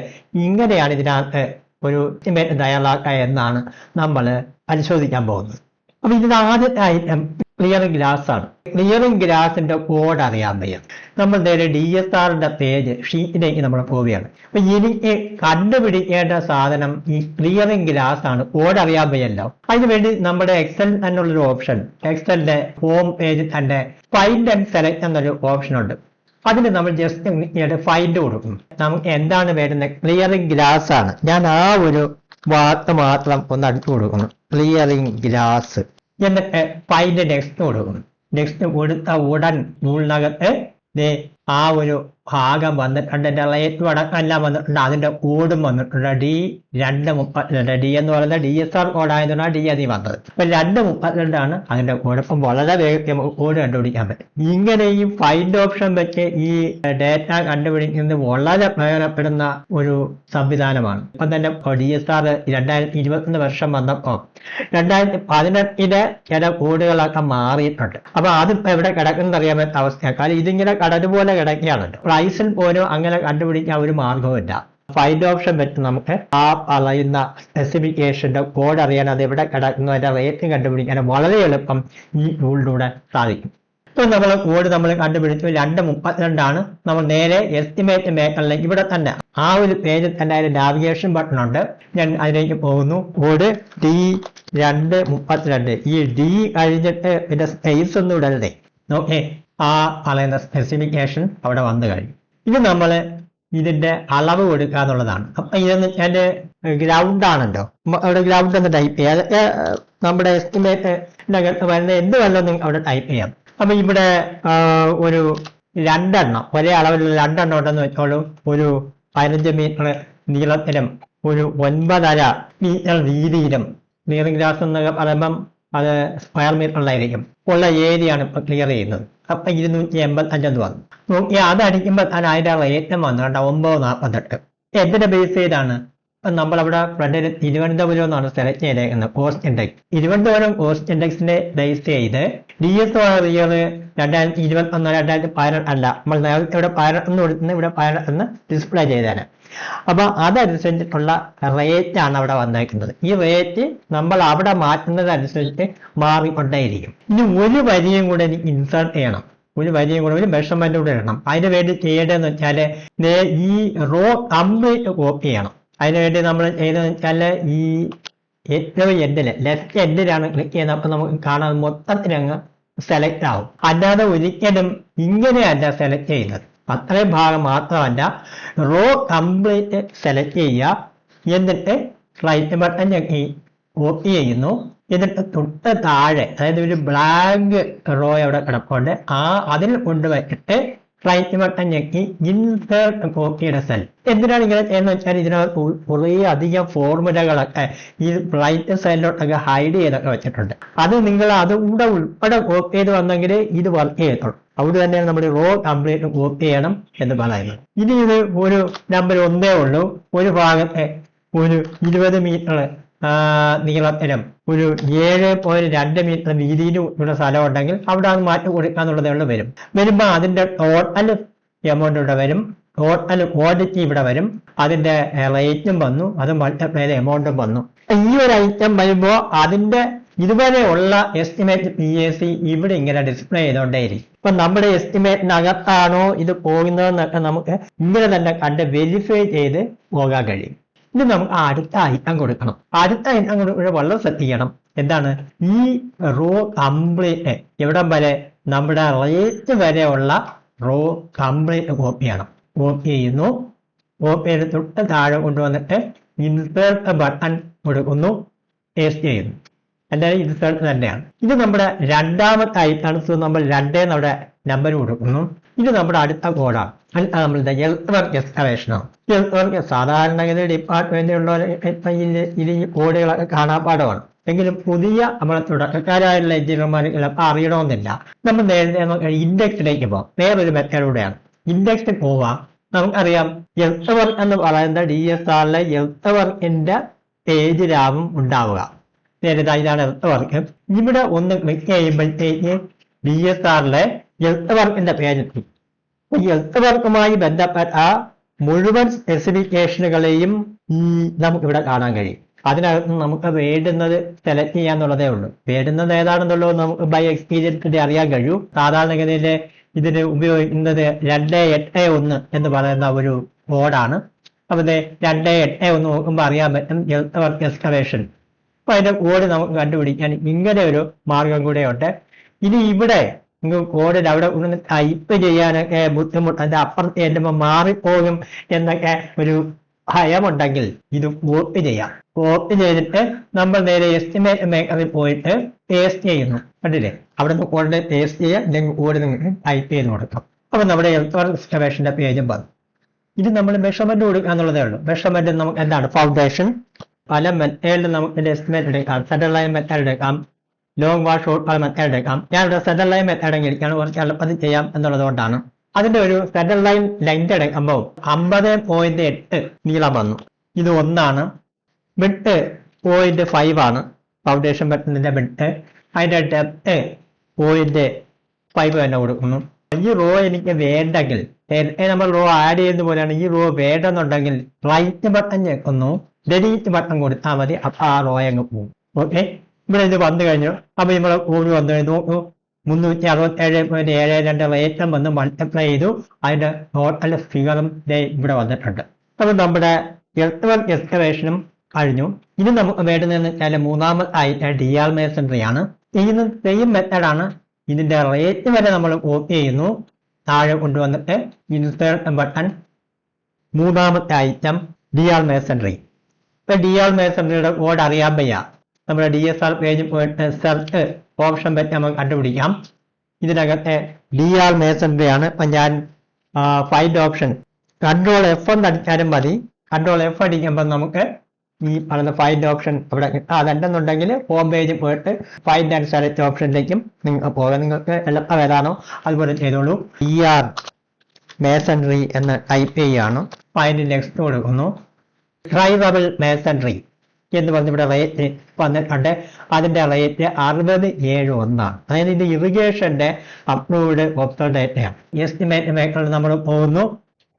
ഇങ്ങനെയാണ് ഇതിനകത്ത് ഒരു എസ്റ്റിമേറ്റ് തയ്യാറാക്കുക എന്നാണ് നമ്മൾ പരിശോധിക്കാൻ പോകുന്നത്. അപ്പൊ ഇതിന് ആദ്യത്തെ ഐറ്റം ക്ലിയറിംഗ് ഗ്ലാസ് ആണ്. ക്ലിയറിംഗ് ഗ്ലാസിന്റെ കോഡ് അറിയാൻ വയ്യ. നമ്മൾ നേരെ DSRന്റെ പേജ് ഷീറ്റിലേക്ക് നമ്മൾ പോവുകയാണ്. അപ്പൊ എനിക്ക് കണ്ടുപിടിക്കേണ്ട സാധനം ഈ ക്ലിയറിംഗ് ഗ്ലാസ് ആണ്. കോഡ് അറിയാൻ വയ്യല്ലോ. അതിനുവേണ്ടി നമ്മുടെ എക്സൽ തന്നെയുള്ളൊരു ഓപ്ഷൻ, എക്സലിന്റെ ഹോം പേജിൽ തന്നെ ഫൈൻഡ് ആൻഡ് സെലക്ട് എന്നൊരു ഓപ്ഷൻ ഉണ്ട്. അതിന് നമ്മൾ ജസ്റ്റ് ഫൈൻഡ് കൊടുക്കും. നമുക്ക് എന്താണ് വേണ്ടുന്നത്? ക്ലിയറിംഗ് ഗ്ലാസ് ആണ്. ഞാൻ ആ ഒരു വാക്ക് മാത്രം ഒന്ന് അടിച്ചു കൊടുക്കുന്നു, ക്ലിയറിംഗ് ഗ്ലാസ്. എന്നിട്ട് ഫൈൻഡ് നെക്സ്റ്റ് കൊടുക്കുന്നു. നെക്സ്റ്റ് കൊടുത്ത ഉടൻ ടൂളിനകത്ത് ആ ഒരു ഭാഗം വന്നിട്ടുണ്ട്, എൻ്റെ റേറ്റ് അടക്കം വന്നിട്ടുണ്ട്, അതിൻ്റെ കോഡും വന്നിട്ടുണ്ട്. D232. D എന്ന് പറയുന്നത് DSR കോഡായതുകൊണ്ടാണ് D അതിൽ വന്നത്. അപ്പൊ 232 അതിൻ്റെ കോഡ്. അപ്പം വളരെ വേഗത്തിൽ കോഡ് കണ്ടുപിടിക്കാൻ പറ്റും. ഇങ്ങനെ ഈ ഫൈൻഡ് ഓപ്ഷൻ വെച്ച് ഈ ഡേറ്റ കണ്ടുപിടിക്കുന്നത് വളരെ പ്രയോജനപ്പെടുന്ന ഒരു സംവിധാനമാണ്. ഇപ്പം തന്നെ DSR 2021 വർഷം വന്നപ്പോൾ 2018 ചില കോഡുകളൊക്കെ മാറിയിട്ടുണ്ട്. അപ്പൊ അതിപ്പോ എവിടെ കിടക്കുന്ന അറിയാൻ പറ്റുന്ന അവസ്ഥയാണ്. കാരണം ഇതിങ്ങനെ കടലുപോലെ കിടക്കുകയാണല്ലോ. പ്രൈസിൽ പോലും അങ്ങനെ കണ്ടുപിടിക്കാൻ ഒരു മാർഗവുമില്ല. ഫൈൻഡ് ഓപ്ഷൻ വെച്ച് നമുക്ക് ആ പറയുന്ന സ്പെസിഫിക്കേഷന്റെ കോഡ് അറിയാൻ, അത് എവിടെ കിടക്കുന്നു, അതിന്റെ റേറ്റ് കണ്ടുപിടിക്കാൻ വളരെ എളുപ്പം ഈ ടൂളിലൂടെ സാധിക്കും. ഇപ്പൊ നമ്മൾ കോഡ് കണ്ടുപിടിച്ചു 232. നമ്മൾ നേരെ എസ്റ്റിമേറ്റ് മേക്കറിലേക്ക് ഇവിടെ തന്നെ ആ ഒരു പേജിൽ തന്നെ അതിന്റെ നാവിഗേഷൻ ബട്ടൺ ഉണ്ട്. ഞാൻ അതിലേക്ക് പോകുന്നു. Code D232. ഈ D കഴിഞ്ഞിട്ട് ഇതിന്റെ സ്പേസ് ഒന്നും ഇടരുതേ. ഓക്കെ, ആ പറയുന്ന സ്പെസിഫിക്കേഷൻ അവിടെ വന്നു കഴിഞ്ഞു. ഇത് നമ്മൾ ഇതിന്റെ അളവ് കൊടുക്കുക എന്നുള്ളതാണ്. അപ്പൊ ഇതെന്ന് എന്റെ ഗ്രൗണ്ട് ആണല്ലോ, അവിടെ ഗ്രൗണ്ട് എന്ന് ടൈപ്പ് ചെയ്യാം. അതൊക്കെ നമ്മുടെ എസ്റ്റിമേറ്റിനകത്ത് വരുന്ന എന്ത് വല്ലതും അവിടെ ടൈപ്പ് ചെയ്യാം. അപ്പൊ ഇവിടെ ഒരു 2 ഒരേ അളവിലുള്ള 2 ഉണ്ടെന്ന് വെച്ചോളൂ. ഒരു 15 മീറ്റർ നീളത്തിലും ഒരു 9.5 മീറ്റർ വീതിയിലും, ക്ലിയറിംഗ് ഗ്ലാസ് എന്നൊക്കെ പറയുമ്പം അത് സ്ക്വയർ മീറ്ററിലായിരിക്കും ഉള്ള ഏരിയ ആണ് ഇപ്പൊ ക്ലിയർ ചെയ്യുന്നത്. അപ്പൊ 285 വന്നു. നോക്കി അതടിക്കുമ്പോൾ തന്നെ അതിന്റെ റേറ്റ് വന്നു കേട്ടോ, 9.48. എന്തിന്റെ ബേസ് ചെയ്താണ്? നമ്മളവിടെ ഫ്രണ്ടിൽ തിരുവനന്തപുരം എന്നാണ് സെലക്ട് ചെയ്തേക്കുന്നത്. കോസ്റ്റ് ഇൻഡെക്സ് തിരുവനന്തപുരം കോസ്റ്റ് ഇൻഡെക്സിനെ ബേസ് ചെയ്ത് DSR 2021 2018 അല്ല, നമ്മൾ നേരത്തെ ഇവിടെ 18 കൊടുക്കുന്നത്, ഇവിടെ 18 ഡിസ്പ്ലേ ചെയ്തേനെ. അപ്പൊ അതനുസരിച്ചിട്ടുള്ള റേറ്റ് ആണ് അവിടെ വന്നേക്കുന്നത്. ഈ റേറ്റ് നമ്മൾ അവിടെ മാറ്റുന്നതനുസരിച്ച് മാറിക്കൊണ്ടേയിരിക്കും. ഇനി ഒരു വരിയും കൂടെ എനിക്ക് ഇൻസേർട്ട് ചെയ്യണം, ഒരു മെഷർമെന്റ് കൂടെ ഇടണം. അതിന് വേണ്ടി ചെയ്യേണ്ടതെന്ന് വെച്ചാല് ഈ റോ കംപ്ലീറ്റ് കോപ്പി ചെയ്യണം. അതിനുവേണ്ടി നമ്മൾ ചെയ്തതെന്ന് വെച്ചാൽ ഈ ഏറ്റവും എൻഡില് ലെഫ്റ്റ് എൻഡിലാണ് ക്ലിക്ക് ചെയ്യുന്നത്. അപ്പൊ നമുക്ക് കാണാൻ മൊത്തത്തിലങ്ങ് സെലക്ട് ആവും. അല്ലാതെ ഒരിക്കലും ഇങ്ങനെയല്ല സെലക്ട് ചെയ്യുന്നത്. അത്രയും ഭാഗം മാത്രമല്ല, റോ കംപ്ലീറ്റ് സെലക്ട് ചെയ്യുക. എന്നിട്ട് റൈറ്റ് ബട്ടൺ ഞെക്കി കോപ്പി ചെയ്യുന്നു. എന്നിട്ട് തൊട്ട് താഴെ, അതായത് ഒരു ബ്ലാങ്ക് റോ അവിടെ കിടപ്പുണ്ട്, അതിൽ കൊണ്ടുവച്ചിട്ട് റൈറ്റ് ബട്ടൺ ഞെക്കി ഇൻസേർട്ട് കോപ്പിയുടെ സെൽ. എന്തിനാണ് ഇങ്ങനെ ചെയ്യുന്നത് വെച്ചാൽ ഇതിനകത്ത് കുറേ അധികം ഫോർമുലകളൊക്കെ ഈ റൈറ്റ് സൈഡിലോട്ടൊക്കെ ഹൈഡ് ചെയ്തൊക്കെ വെച്ചിട്ടുണ്ട്. അത് നിങ്ങൾ അതുകൂടെ ഉൾപ്പെടെ കോപ്പി ചെയ്ത് വന്നെങ്കിൽ ഇത് വർക്ക് ചെയ്യത്തുള്ളൂ. അവിടെ തന്നെയാണ് നമ്മൾ റോ കംപ്ലീറ്റ് കോപ്പി ചെയ്യണം എന്ന് പറയുന്നത്. ഇനി ഇത് ഒരു നമ്പർ 1 ഉള്ളൂ. ഒരു ഭാഗത്തെ ഒരു 20 മീറ്റർ നീളത്തിലും ഒരു 7.2 മീറ്റർ വീതിയിലും ഉള്ള സ്ഥലം ഉണ്ടെങ്കിൽ അവിടെ അത് മാറ്റി കൊടുക്കാന്നുള്ളതേ ഉള്ളൂ. വരുമ്പോ അതിന്റെ ടോട്ടൽ എമൗണ്ട് ഇവിടെ വരും, ടോട്ടൽ ക്വാണ്ടിറ്റി ഇവിടെ വരും, അതിന്റെ റേറ്റും വന്നു, അത് മൾട്ടിപ്ലൈ ചെയ്ത എമൗണ്ടും വന്നു. ഈ ഒരു ഐറ്റം വരുമ്പോ അതിന്റെ ഇതുവരെ ഉള്ള എസ്റ്റിമേറ്റ് PAC ഇവിടെ ഇങ്ങനെ ഡിസ്പ്ലേ ചെയ്തോണ്ടേയിരിക്കും. ഇപ്പൊ നമ്മുടെ എസ്റ്റിമേറ്റിനകത്താണോ ഇത് പോകുന്നതെന്നൊക്കെ നമുക്ക് ഇങ്ങനെ തന്നെ കണ്ട് വെരിഫൈ ചെയ്ത് പോകാൻ കഴിയും. ഇനി നമുക്ക് അടുത്ത ഐറ്റം കൊടുക്കണം. അടുത്ത ഐറ്റം കൊടുക്കുമ്പോൾ വളരെ ശ്രദ്ധിക്കണം. എന്താണ്? ഈ റോ കംപ്ലീറ്റ് എവിടം വരെ, നമ്മുടെ റേറ്റ് വരെയുള്ള റോ കംപ്ലീറ്റ് കോപ്പി ചെയ്യണം. കോപ്പി ചെയ്യുന്നു. കോപ്പി ചെയ്ത് തൊട്ട് താഴെ കൊണ്ടുവന്നിട്ട് ഇൻസേർട്ട് ബട്ടൺ കൊടുക്കുന്നു, പേസ്റ്റ് ചെയ്യുന്നു. എന്തായാലും ഇൻസേർട്ട് തന്നെയാണ്. ഇത് നമ്മുടെ രണ്ടാമത്തെ ഐറ്റാണ്. സോ നമ്മൾ 2 നമ്മുടെ നമ്പർ കൊടുക്കുന്നു. ഇത് നമ്മുടെ അടുത്ത കോഡാണ്. നമ്മളുടെ എർത്ത് വർക്ക് എക്സ്കവേഷനാണ്. എർത്ത് വർക്ക് സാധാരണഗതി ഡിപ്പാർട്ട്മെന്റിലുള്ള ഈ കോഡുകളൊക്കെ കാണാപ്പാടമാണ്. എങ്കിലും പുതിയ നമ്മുടെ തുടക്കക്കാരായുള്ള എഞ്ചിനീയർമാർക്ക് ചിലപ്പോൾ അറിയണമെന്നില്ല. നമ്മൾ നേരത്തെ ഇൻഡെക്സിലേക്ക് പോകാം. വേറൊരു മെത്തേഡിലൂടെയാണ്. ഇൻഡെക്സിൽ പോവാം. നമുക്കറിയാം എർത്ത് വർക്ക് എന്ന് പറയുന്ന DSRലെ എർത്ത് വർക്കിന്റെ പേജിലാവും ഉണ്ടാവുക. നേരത്തെ ഇതാണ് എർത്ത് വർക്ക്. ഇവിടെ ഒന്ന് ക്ലിക്ക് ചെയ്യുമ്പോഴത്തേക്ക് DSRലെ എർത്ത് വർക്കിന്റെ പേജ് എത്തി. ഈ എർത്ത് വർക്കുമായി ബന്ധപ്പെട്ട മുഴുവൻ സ്പെസിഫിക്കേഷനുകളെയും നമുക്കിവിടെ കാണാൻ കഴിയും. അതിനകത്ത് നമുക്ക് വേണ്ടുന്നത് സെലക്ട് ചെയ്യാന്നുള്ളതേ ഉള്ളൂ. വേണ്ടുന്നത് ഏതാണെന്നുള്ളത് നമുക്ക് ബൈ എക്സ്പീരിയൻസിന്റെ അറിയാൻ കഴിയും. സാധാരണഗതിയിൽ ഇതിന് ഉപയോഗിക്കുന്നത് 281 എന്ന് പറയുന്ന ഒരു കോഡാണ്. അപ്പൊ 281 നോക്കുമ്പോൾ അറിയാൻ പറ്റും എർത്ത് വർക്ക് എക്സ്കവേഷൻ. അപ്പൊ അതിന്റെ കോഡ് നമുക്ക് കണ്ടുപിടിക്കാൻ ഇങ്ങനെ ഒരു മാർഗം കൂടെ ഉണ്ട്. ഇനി ഇവിടെ കോഡിൽ അവിടെ ടൈപ്പ് ചെയ്യാനൊക്കെ ബുദ്ധിമുട്ട്, അതിന്റെ അപ്പുറത്ത് ചെല്ലുമ്പോൾ മാറിപ്പോകും എന്നൊക്കെ ഒരു ഭയമുണ്ടെങ്കിൽ ഇത് കോപ്പി ചെയ്യാം. കോപ്പി ചെയ്തിട്ട് നമ്മൾ നേരെ എസ്റ്റിമേറ്റ് മേക്കറിൽ പോയിട്ട് പേസ്റ്റ് ചെയ്യുന്നു. കണ്ടില്ലേ? അവിടെ നിന്ന് കോഡിനെ പേസ്റ്റ് ചെയ്യാം, അല്ലെങ്കിൽ കോഡ് നിങ്ങൾക്ക് ടൈപ്പ് ചെയ്ത് കൊടുക്കാം. അപ്പൊ നമ്മുടെ എക്സ്കവേഷന്റെ പേജും വന്നു. ഇത് നമ്മൾ മെഷർമെന്റ് കൊടുക്കുക എന്നുള്ളതേ ഉള്ളൂ. മെഷർമെന്റ് നമുക്ക് എന്താണ്? ഫൗണ്ടേഷൻ പല മെത്തേഡിൽ നമുക്ക് ഇതിന്റെ എസ്റ്റിമേറ്റ് എടുക്കാം. സെന്റർ ലൈൻ മെത്തേഡ് എടുക്കാം, ലോങ് വാഷ് ഔട്ട് പല മെത്തേഡ് എടുക്കാം. ഞാനിവിടെ സെന്റർ ലൈൻ മെത്തേഡ് എങ്ങനെയാണ് കുറച്ച് എളുപ്പത്തിൽ ചെയ്യാം എന്നുള്ളത് കൊണ്ടാണ്. അതിന്റെ ഒരു സെന്റർ ലൈൻ ലെങ്ത് എടുക്കുമ്പോൾ 50.8 നീളം വന്നു. ഇത് ഒന്നാണ്. വിഡ്ത്ത് 0.5 ആണ് ഫൗണ്ടേഷൻ മെത്തേഡിന്റെ വിഡ്ത്ത്. അതിന്റെ ഡെപ്ത് 0.5 തന്നെ കൊടുക്കുന്നു. ഈ റോ എനിക്ക് വേണ്ടെങ്കിൽ, നമ്മൾ റോ ആഡ് ചെയ്യുന്ന പോലെയാണ്, ഈ റോ വേണ്ടെന്നുണ്ടെങ്കിൽ റൈറ്റ് ബട്ടൺ ഞെക്കുന്നു, ഡെലീറ്റ് ബട്ടൺ കൊടുത്താൽ മതി. അപ്പൊ ആ റോ അങ്ങ് പോകും. ഓക്കെ, ഇവിടെ ഇത് വന്നു കഴിഞ്ഞു. അപ്പൊ നമ്മൾ കൂടി വന്നു കഴിഞ്ഞു. 367.72 റേറ്റം വന്ന് മൾട്ടിപ്ലൈ ചെയ്തു. അതിന്റെ ടോട്ടൽ ഫിഗറും ഇവിടെ വന്നിട്ടുണ്ട്. അപ്പൊ നമ്മുടെ എർത്ത് എക്സ്കവേഷനും കഴിഞ്ഞു. ഇനി നമുക്ക് വേണ്ടുന്നതെന്ന് വെച്ചാൽ മൂന്നാമതായിട്ട് ഡിആർ മേസൺറി ആണ്. ചെയ്യുന്ന സെയിം മെത്തേഡാണ്. ഇതിന്റെ റേറ്റ് വരെ നമ്മൾ ഓക്കെ ചെയ്യുന്നു. താഴെ കൊണ്ടുവന്നിട്ട് ഇൻസേർട്ട് ബട്ടൺ, മൂന്നാമത്തെ ഐറ്റം ഡിആർ മേസൺറി. ഇപ്പൊ ഡിആർ മേസൺറിയുടെ കോഡ് അറിയാൻ വയ്യ. നമ്മുടെ DSR പേജ് പോയിട്ട് സെർച്ച് ഓപ്ഷൻ പറ്റി നമുക്ക് കണ്ടുപിടിക്കാം. ഇതിനകത്തെ ഡിആർ മേസൺറി ആണ്. ഇപ്പൊ ഞാൻ ഫൈൻഡ് ഓപ്ഷൻ കൺട്രോൾ F എന്ന് അടിച്ചാലും മതി. കൺട്രോൾ F അടിക്കുമ്പോൾ നമുക്ക് ഈ പറഞ്ഞ ഫൈൻഡ് ഓപ്ഷൻ അവിടെ അതല്ലെന്നുണ്ടെങ്കിൽ ഹോം പേജിൽ പോയിട്ട് ഫൈൻഡ് ആൻഡ് സെലക്ട് ഓപ്ഷനിലേക്കും നിങ്ങൾക്ക് പോകാം. നിങ്ങൾക്ക് എളുപ്പം ഏതാണോ അതുപോലെ ചെയ്തോളൂ. ഡിആർ മേസൺറി എന്ന് ടൈപ്പ് ചെയ്യുകയാണ്. ഫൈൻഡ് നെക്സ്റ്റ് കൊടുക്കുന്നു. ഡ്രൈവബിൾ മേസൺറി എന്ന് പറഞ്ഞ് ഇവിടെ റേറ്റ് വന്നിട്ടുണ്ട്. അതിന്റെ റേറ്റ് 60.71 ആണ്. അതായത് ഇത് ഇറിഗേഷന്റെ അപ്രൂവ്ഡ് ഒപ്റ്റർ ഡേറ്റയാണ്. എസ്റ്റിമേറ്റ് മേഖല നമ്മൾ പോകുന്നു.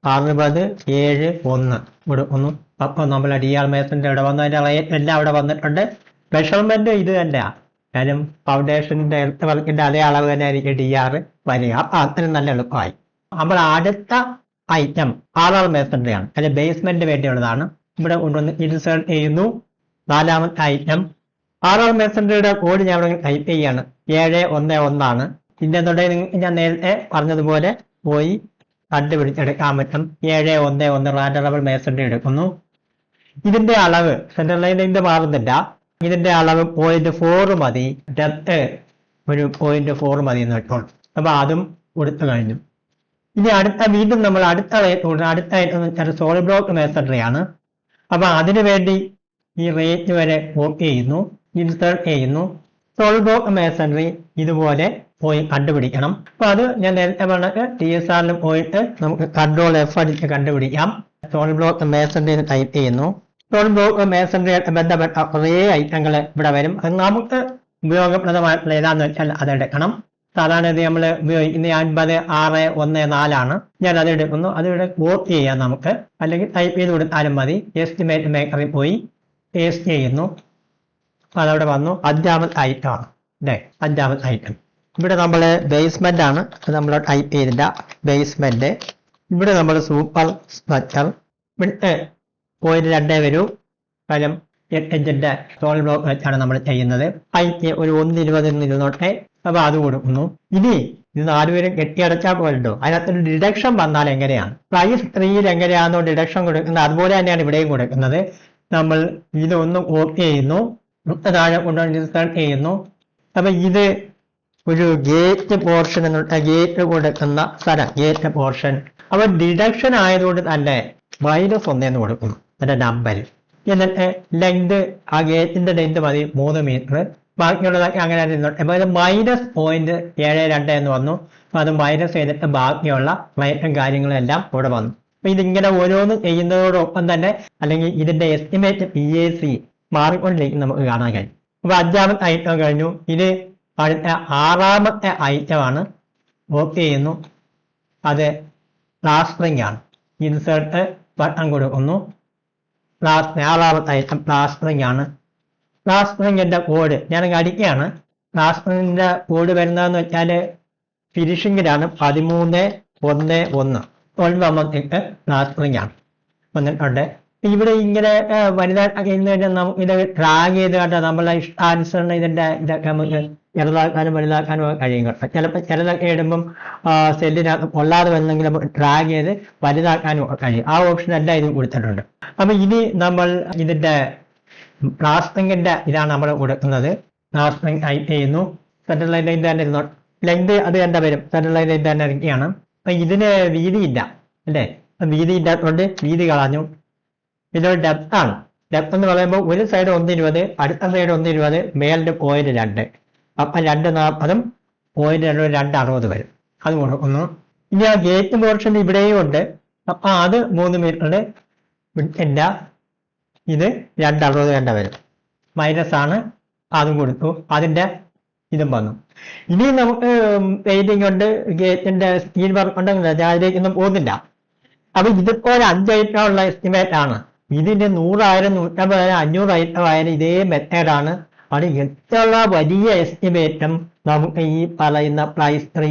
60.71 കൊടുക്കുന്നു. അപ്പോൾ നമ്മൾ ഡിആർ മേസന്റെ ഇവിടെ വന്നു. അതിന്റെ റേറ്റ് എല്ലാം അവിടെ വന്നിട്ടുണ്ട്. മെഷർമെന്റ് ഇത് തന്നെയാണ്. കാര്യം ഫൗണ്ടേഷന്റെ എർത്ത് വർക്കിന്റെ അതേ അളവ് തന്നെ ആയിരിക്കും ഡിആർ വരിക. അപ്പൊ അത്രയും നല്ല എളുപ്പമായി. നമ്മൾ അടുത്ത ഐറ്റം RR മേസന്റെ ആണ്. അത് ബേസ്മെന്റ് വേണ്ടിയുള്ളതാണ്. ഇവിടെ കൊണ്ടുവന്ന് ഇൻസേർട്ട് ചെയ്യുന്നു. നാലാമത്തെ ഐറ്റം RR മേസന്റെ കോഡ് ഞാൻ ഇവിടെ ടൈപ്പ് ചെയ്യാണ്. 711 ആണ്. ഇതിന്റെ ഞാൻ നേരത്തെ പറഞ്ഞതുപോലെ പോയി കണ്ടുപിടിച്ചെടുക്കാൻ പറ്റും. 711 റാൻഡറബിൾ മേസന്റെ എടുക്കുന്നു. ഇതിന്റെ അളവ് സെന്റർ ലൈനിന്റെ മാറുന്നില്ല. ഇതിന്റെ അളവ് 0.4 മതി. ഡെപ്ത് ഒരു 0.4 മതി എന്ന് വെച്ചോളൂ. അപ്പൊ അതും കൊടുത്തു കഴിഞ്ഞു. ഇനി വീണ്ടും നമ്മൾ അടുത്ത സോളിഡ് ബ്ലോക്ക് മേസൺറി ആണ്. അപ്പൊ അതിനു വേണ്ടി ഈ റേറ്റ് വരെ ഓക്കെ ചെയ്യുന്നു, ഇൻസേർട്ട് ചെയ്യുന്നു. സോളിഡ് ബ്ലോക്ക് മേസൺറി ഇതുപോലെ പോയി കണ്ടുപിടിക്കണം. അപ്പൊ അത് ഞാൻ നേരത്തെ പറഞ്ഞ DSRലും പോയിട്ട് നമുക്ക് കൺട്രോൾ F അടിച്ച് കണ്ടുപിടിക്കാം. സോളിഡ് ബ്ലോക്ക് മേസൺറി ടൈപ്പ് ചെയ്യുന്നു. സോളിഡ് ബ്ലോക്ക് മേസൺറി ബന്ധപ്പെട്ട കുറേ ഐറ്റങ്ങൾ ഇവിടെ വരും. അത് നമുക്ക് ഉപയോഗപ്രദമായിട്ടുള്ള ഏതാന്ന് വെച്ചാൽ അതെടുക്കണം. സാധാരണ ഇത് നമ്മൾ ഉപയോഗിക്കുന്ന 50.614 ആണ്. ഞാൻ അതെടുക്കുന്നു. അതിവിടെ വോട്ട് ചെയ്യാം നമുക്ക്, അല്ലെങ്കിൽ ടൈപ്പ് ചെയ്ത് കൊടുത്താലും മതി. എസ്റ്റിമേറ്റ് മേക്കറിൽ പോയി പേസ്റ്റ് ചെയ്യുന്നു. അതവിടെ വന്നു. അഞ്ചാമത്തെ ഐറ്റം ആണ് അല്ലേ? അഞ്ചാമത്തെ ഐറ്റം ഇവിടെ നമ്മൾ ബേസ്മെന്റ് ആണ്. നമ്മൾ ടൈപ്പ് ചെയ്തില്ല. ബേസ്മെന്റ് ഇവിടെ നമ്മൾ സൂപ്പർ സ്ട്രക്ചർ ഇവിടെ 0.2 വരൂ. കാര്യം 8 ഇഞ്ചിന്റെ സോളിഡ് ബ്ലോക്ക് വെച്ചാണ് നമ്മൾ ചെയ്യുന്നത്. ഹൈറ്റ് ഒരു 1.20 ഇരുന്നോട്ടെ. അപ്പൊ അത് കൊടുക്കുന്നു. ഇനി ഇത് 4 പേരും കെട്ടിയടച്ചാൽ പോലുണ്ടോ? അതിനകത്തൊരു ഡിഡക്ഷൻ വന്നാൽ എങ്ങനെയാണ്? പ്രൈസ് 3യിൽ എങ്ങനെയാണോ ഡിഡക്ഷൻ കൊടുക്കുന്നത് അതുപോലെ തന്നെയാണ് ഇവിടെയും കൊടുക്കുന്നത്. നമ്മൾ ഇതൊന്ന് ഓക്കെ ചെയ്യുന്നു. താഴെ കൊണ്ടുവന്ന് ഇൻസേർട്ട് ചെയ്യുന്നു. അപ്പൊ ഇത് ഒരു ഗേറ്റ് പോർഷൻ എന്നുള്ള ഗേറ്റ് കൊടുക്കുന്ന സ്ഥലം, ഗേറ്റ് പോർഷൻ. അപ്പൊ ഡിഡക്ഷൻ ആയതുകൊണ്ട് തന്നെ -1 എന്ന് കൊടുക്കുന്നു അതിന്റെ നമ്പർ. എന്നിട്ട് ലെങ്ത്, ആ ഗേറ്റിന്റെ ലെങ്ത് മതി 3 മീറ്റർ. ബാക്കിയുള്ളതൊക്കെ അങ്ങനെ നിന്നോട്ടെ. അപ്പൊ ഇത് -0.72 എന്ന് വന്നു. അപ്പൊ അത് മൈനസ് ചെയ്തിട്ട് ബാക്കിയുള്ള റേറ്റും കാര്യങ്ങളും എല്ലാം ഇവിടെ വന്നു. അപ്പൊ ഇതിങ്ങനെ ഓരോന്നും ചെയ്യുന്നതോടൊപ്പം തന്നെ അല്ലെങ്കിൽ ഇതിന്റെ എസ്റ്റിമേറ്റ് PAC മാറിക്കൊണ്ടിരിക്കും നമുക്ക് കാണാൻ കഴിയും. അപ്പൊ അഞ്ചാമത്തെ ഐറ്റം കഴിഞ്ഞു. ഇത് അടുത്ത ആറാമത്തെ ഐറ്റമാണ്. ഓക്കെ ചെയ്യുന്നു. അത് പ്ലാസ്റ്ററിംഗ് ആണ്. ഇൻസേർട്ട് ബട്ടൺ കൊടുക്കുന്നു. ആറാമത്തെ ഐറ്റം പ്ലാസ്റ്ററിംഗ് ആണ്. പ്ലാസ്റ്ററിംഗിന്റെ കോഡ് ഞാൻ അടിക്കുകയാണ്. പ്ലാസ്റ്ററിംഗിന്റെ കോഡ് വരുന്നതെന്ന് വെച്ചാൽ ഫിനിഷിങ്ങിലാണ് 13.11 12 പ്ലാസ്റ്ററിംഗ് ആണ് വന്നിട്ടുണ്ട്. ഇവിടെ ഇങ്ങനെ വലുതാക്കി നമുക്ക് ഇത് ട്രാഗ് ചെയ്ത് കണ്ട നമ്മളെ ഇഷ്ടാനുസരണം ഇതിന്റെ ഇതൊക്കെ നമുക്ക് ചെറുതാക്കാനും വലുതാക്കാനും കഴിയും കേട്ടോ. ചിലപ്പോൾ ചെറുതൊക്കെ ഇടുമ്പം സെല്ലിനകത്ത് കൊള്ളാതെ വന്നെങ്കിൽ നമുക്ക് ട്രാഗ് ചെയ്ത് വലുതാക്കാനും കഴിയും. ആ ഓപ്ഷൻ എല്ലാം ഇത് കൊടുത്തിട്ടുണ്ട്. അപ്പൊ ഇനി നമ്മൾ ഇതിന്റെ പ്ലാസ്റ്ററിംഗിന്റെ ഇതാണ് നമ്മൾ കൊടുക്കുന്നത്. പ്ലാസ്റ്ററിംഗ് ടൈപ്പ് ചെയ്യുന്നു. സെൻട്രൽ ലൈൻ തന്നെ ഇരുന്നോ. ലെങ്ത് അത് തന്നെ വരും. സെൻട്രൽ ലൈൻ തന്നെ ഇരിക്കുകയാണ്. അപ്പൊ ഇതിന് വീതിയില്ല അല്ലേ? വീതി ഇല്ലാത്തതുകൊണ്ട് വീതി കളഞ്ഞു. ഇതൊരു ഡെപ്ത് ആണ്. ഡെപ്ത് എന്ന് പറയുമ്പോൾ ഒരു സൈഡ് 1.20, അടുത്ത സൈഡ് 1.20, മേലിന്റെ 0.2. അപ്പൊ 2.40 0.2 2.60 വരും. അത് കൊടുക്കുന്നു. ഇനി ആ ഗേറ്റ് പോർഷൻ ഇവിടെയും ഉണ്ട്. അപ്പൊ അത് 3 മീറ്ററിന്റെ ഇല്ല, ഇത് 2.60 വേണ്ട വരും. മൈനസ് ആണ്, അതും കൊടുത്തു. അതിന്റെ ഇതും വന്നു. ഇനി നമുക്ക് പെയിന്റിംഗ് ഉണ്ട്, ഗേറ്റിന്റെ സ്റ്റീൽ വർക്ക് ഉണ്ടെങ്കിൽ ഞാൻ അതിലേക്കൊന്നും പോകുന്നില്ല. അപ്പൊ ഇതിപ്പോ ഒരു 5 ഐറ്റം ഉള്ള എസ്റ്റിമേറ്റ് ആണ്. ഇതിന്റെ 100,000, 150,000, 500 ആയാലും ഇതേ മെത്തേഡാണ്. അത് എത്ര വലിയ എസ്റ്റിമേറ്റും നമുക്ക് ഈ പറയുന്ന പ്രൈസ് ട്രീ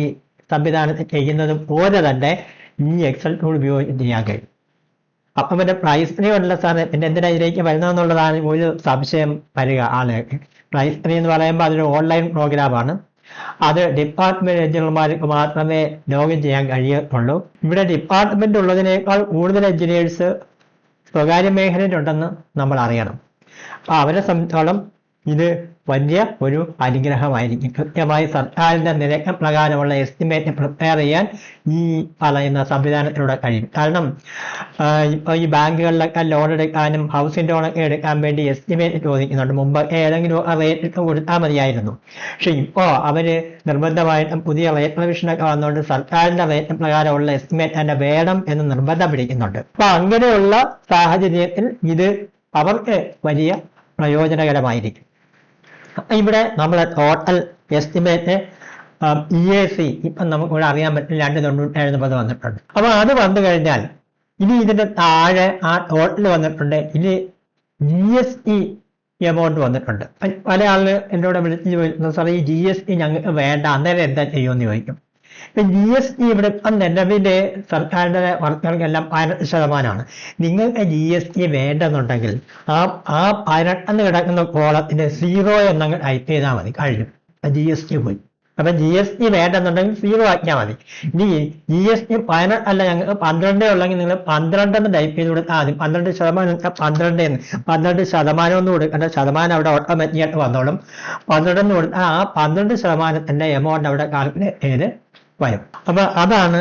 സംവിധാനത്തിൽ ചെയ്യുന്നത് പോലെ തന്നെ ഈ എക്സൽ ടൂൾ ഉപയോഗിച്ച് ചെയ്യാൻ കഴിയും. അപ്പം പിന്നെ പ്രൈസ് ട്രീ ഉള്ള സാറ് പിന്നെ എന്തിനാ ഇതിലേക്ക് വരുന്നതെന്നുള്ളതാണ് ഒരു സംശയം വരിക ആളുകൾക്ക്. പ്രൈസ് ട്രീ എന്ന് പറയുമ്പോൾ അതൊരു ഓൺലൈൻ പ്രോഗ്രാമാണ്. അത് ഡിപ്പാർട്ട്മെന്റ് എഞ്ചിനീയർമാർക്ക് മാത്രമേ ലോഗിൻ ചെയ്യാൻ കഴിയത്തുള്ളൂ. ഇവിടെ ഡിപ്പാർട്ട്മെന്റ് ഉള്ളതിനേക്കാൾ കൂടുതൽ എഞ്ചിനീയേഴ്സ് സ്വകാര്യ മേഖലയിലുണ്ടെന്ന് നമ്മൾ അറിയണം. അപ്പൊ അവരെ സംബന്ധിച്ചോളം ഇത് വലിയ ഒരു അനുഗ്രഹമായിരിക്കും. കൃത്യമായി സർക്കാരിന്റെ നിരക്ക് പ്രകാരമുള്ള എസ്റ്റിമേറ്റ് പ്രിപ്പയർ ചെയ്യാൻ ഈ പറയുന്ന സംവിധാനത്തിലൂടെ കഴിയും. കാരണം ഇപ്പൊ ഈ ബാങ്കുകളിലൊക്കെ ലോൺ എടുക്കാനും ഹൗസിംഗ് ലോണൊക്കെ എടുക്കാൻ വേണ്ടി എസ്റ്റിമേറ്റ് ചോദിക്കുന്നുണ്ട്. മുമ്പ് ഏതെങ്കിലും റേറ്റ് ഇട്ട് കൊടുത്താൽ മതിയായിരുന്നു. പക്ഷെ ഇപ്പോ അവര് നിർബന്ധമായിട്ടും പുതിയ റേറ്റ് റിവിഷനൊക്കെ വന്നുകൊണ്ട് സർക്കാരിന്റെ റേറ്റ് പ്രകാരമുള്ള എസ്റ്റിമേറ്റ് തന്നെ വേണം എന്ന് നിർബന്ധം പിടിക്കുന്നുണ്ട്. അപ്പൊ അങ്ങനെയുള്ള സാഹചര്യത്തിൽ ഇത് അവർക്ക് വലിയ പ്രയോജനകരമായിരിക്കും. ഇവിടെ നമ്മളെ ടോട്ടൽ എസ്റ്റിമേറ്റ് EAC ഇപ്പം നമുക്ക് ഇവിടെ അറിയാൻ പറ്റും 297 വന്നിട്ടുണ്ട്. അപ്പൊ അത് വന്നു കഴിഞ്ഞാൽ ഇനി ഇതിന്റെ താഴെ ആ ടോട്ടൽ വന്നിട്ടുണ്ട്. ഇനി GST എമൗണ്ട് വന്നിട്ടുണ്ട്. പല ആളുകൾ എന്നോട് വിളിച്ച് ചോദിക്കുന്നു, സാർ ഈ GST ഞങ്ങൾക്ക് വേണ്ട, അന്നേരം എന്താ ചെയ്യുമെന്ന് ചോദിക്കും. ഇപ്പൊ GST ഇവിടെ ഇപ്പം നിലവിലെ സർക്കാരിന്റെ വർക്കുകൾക്കെല്ലാം 18%. നിങ്ങൾക്ക് GST വേണ്ടെന്നുണ്ടെങ്കിൽ ആ 18 കിടക്കുന്ന കോളത്തിന് 0 എന്നങ്ങ് ടൈപ്പ് ചെയ്താൽ മതി, കഴിഞ്ഞു. GST പോയി. അപ്പൊ GST വേണ്ടെന്നുണ്ടെങ്കിൽ 0 ആക്കിയാൽ മതി. ഇനി GST 18 അല്ല, ഞങ്ങൾക്ക് 12 ഉള്ളെങ്കിൽ നിങ്ങൾ 12 എന്ന് ടൈപ്പ് ചെയ്ത് കൊടുത്താൽ മതി. 12% 12% ഒന്നും കൊടുക്കേണ്ട, ശതമാനം അവിടെ ഓട്ടോമാറ്റിക്കായിട്ട് വന്നോളും. 12 എന്ന് കൊടുത്താൽ ആ 12% എമൗണ്ട് അവിടെ കാൽക്കുലേറ്റ് ചെയ്ത് വരും. അപ്പൊ അതാണ്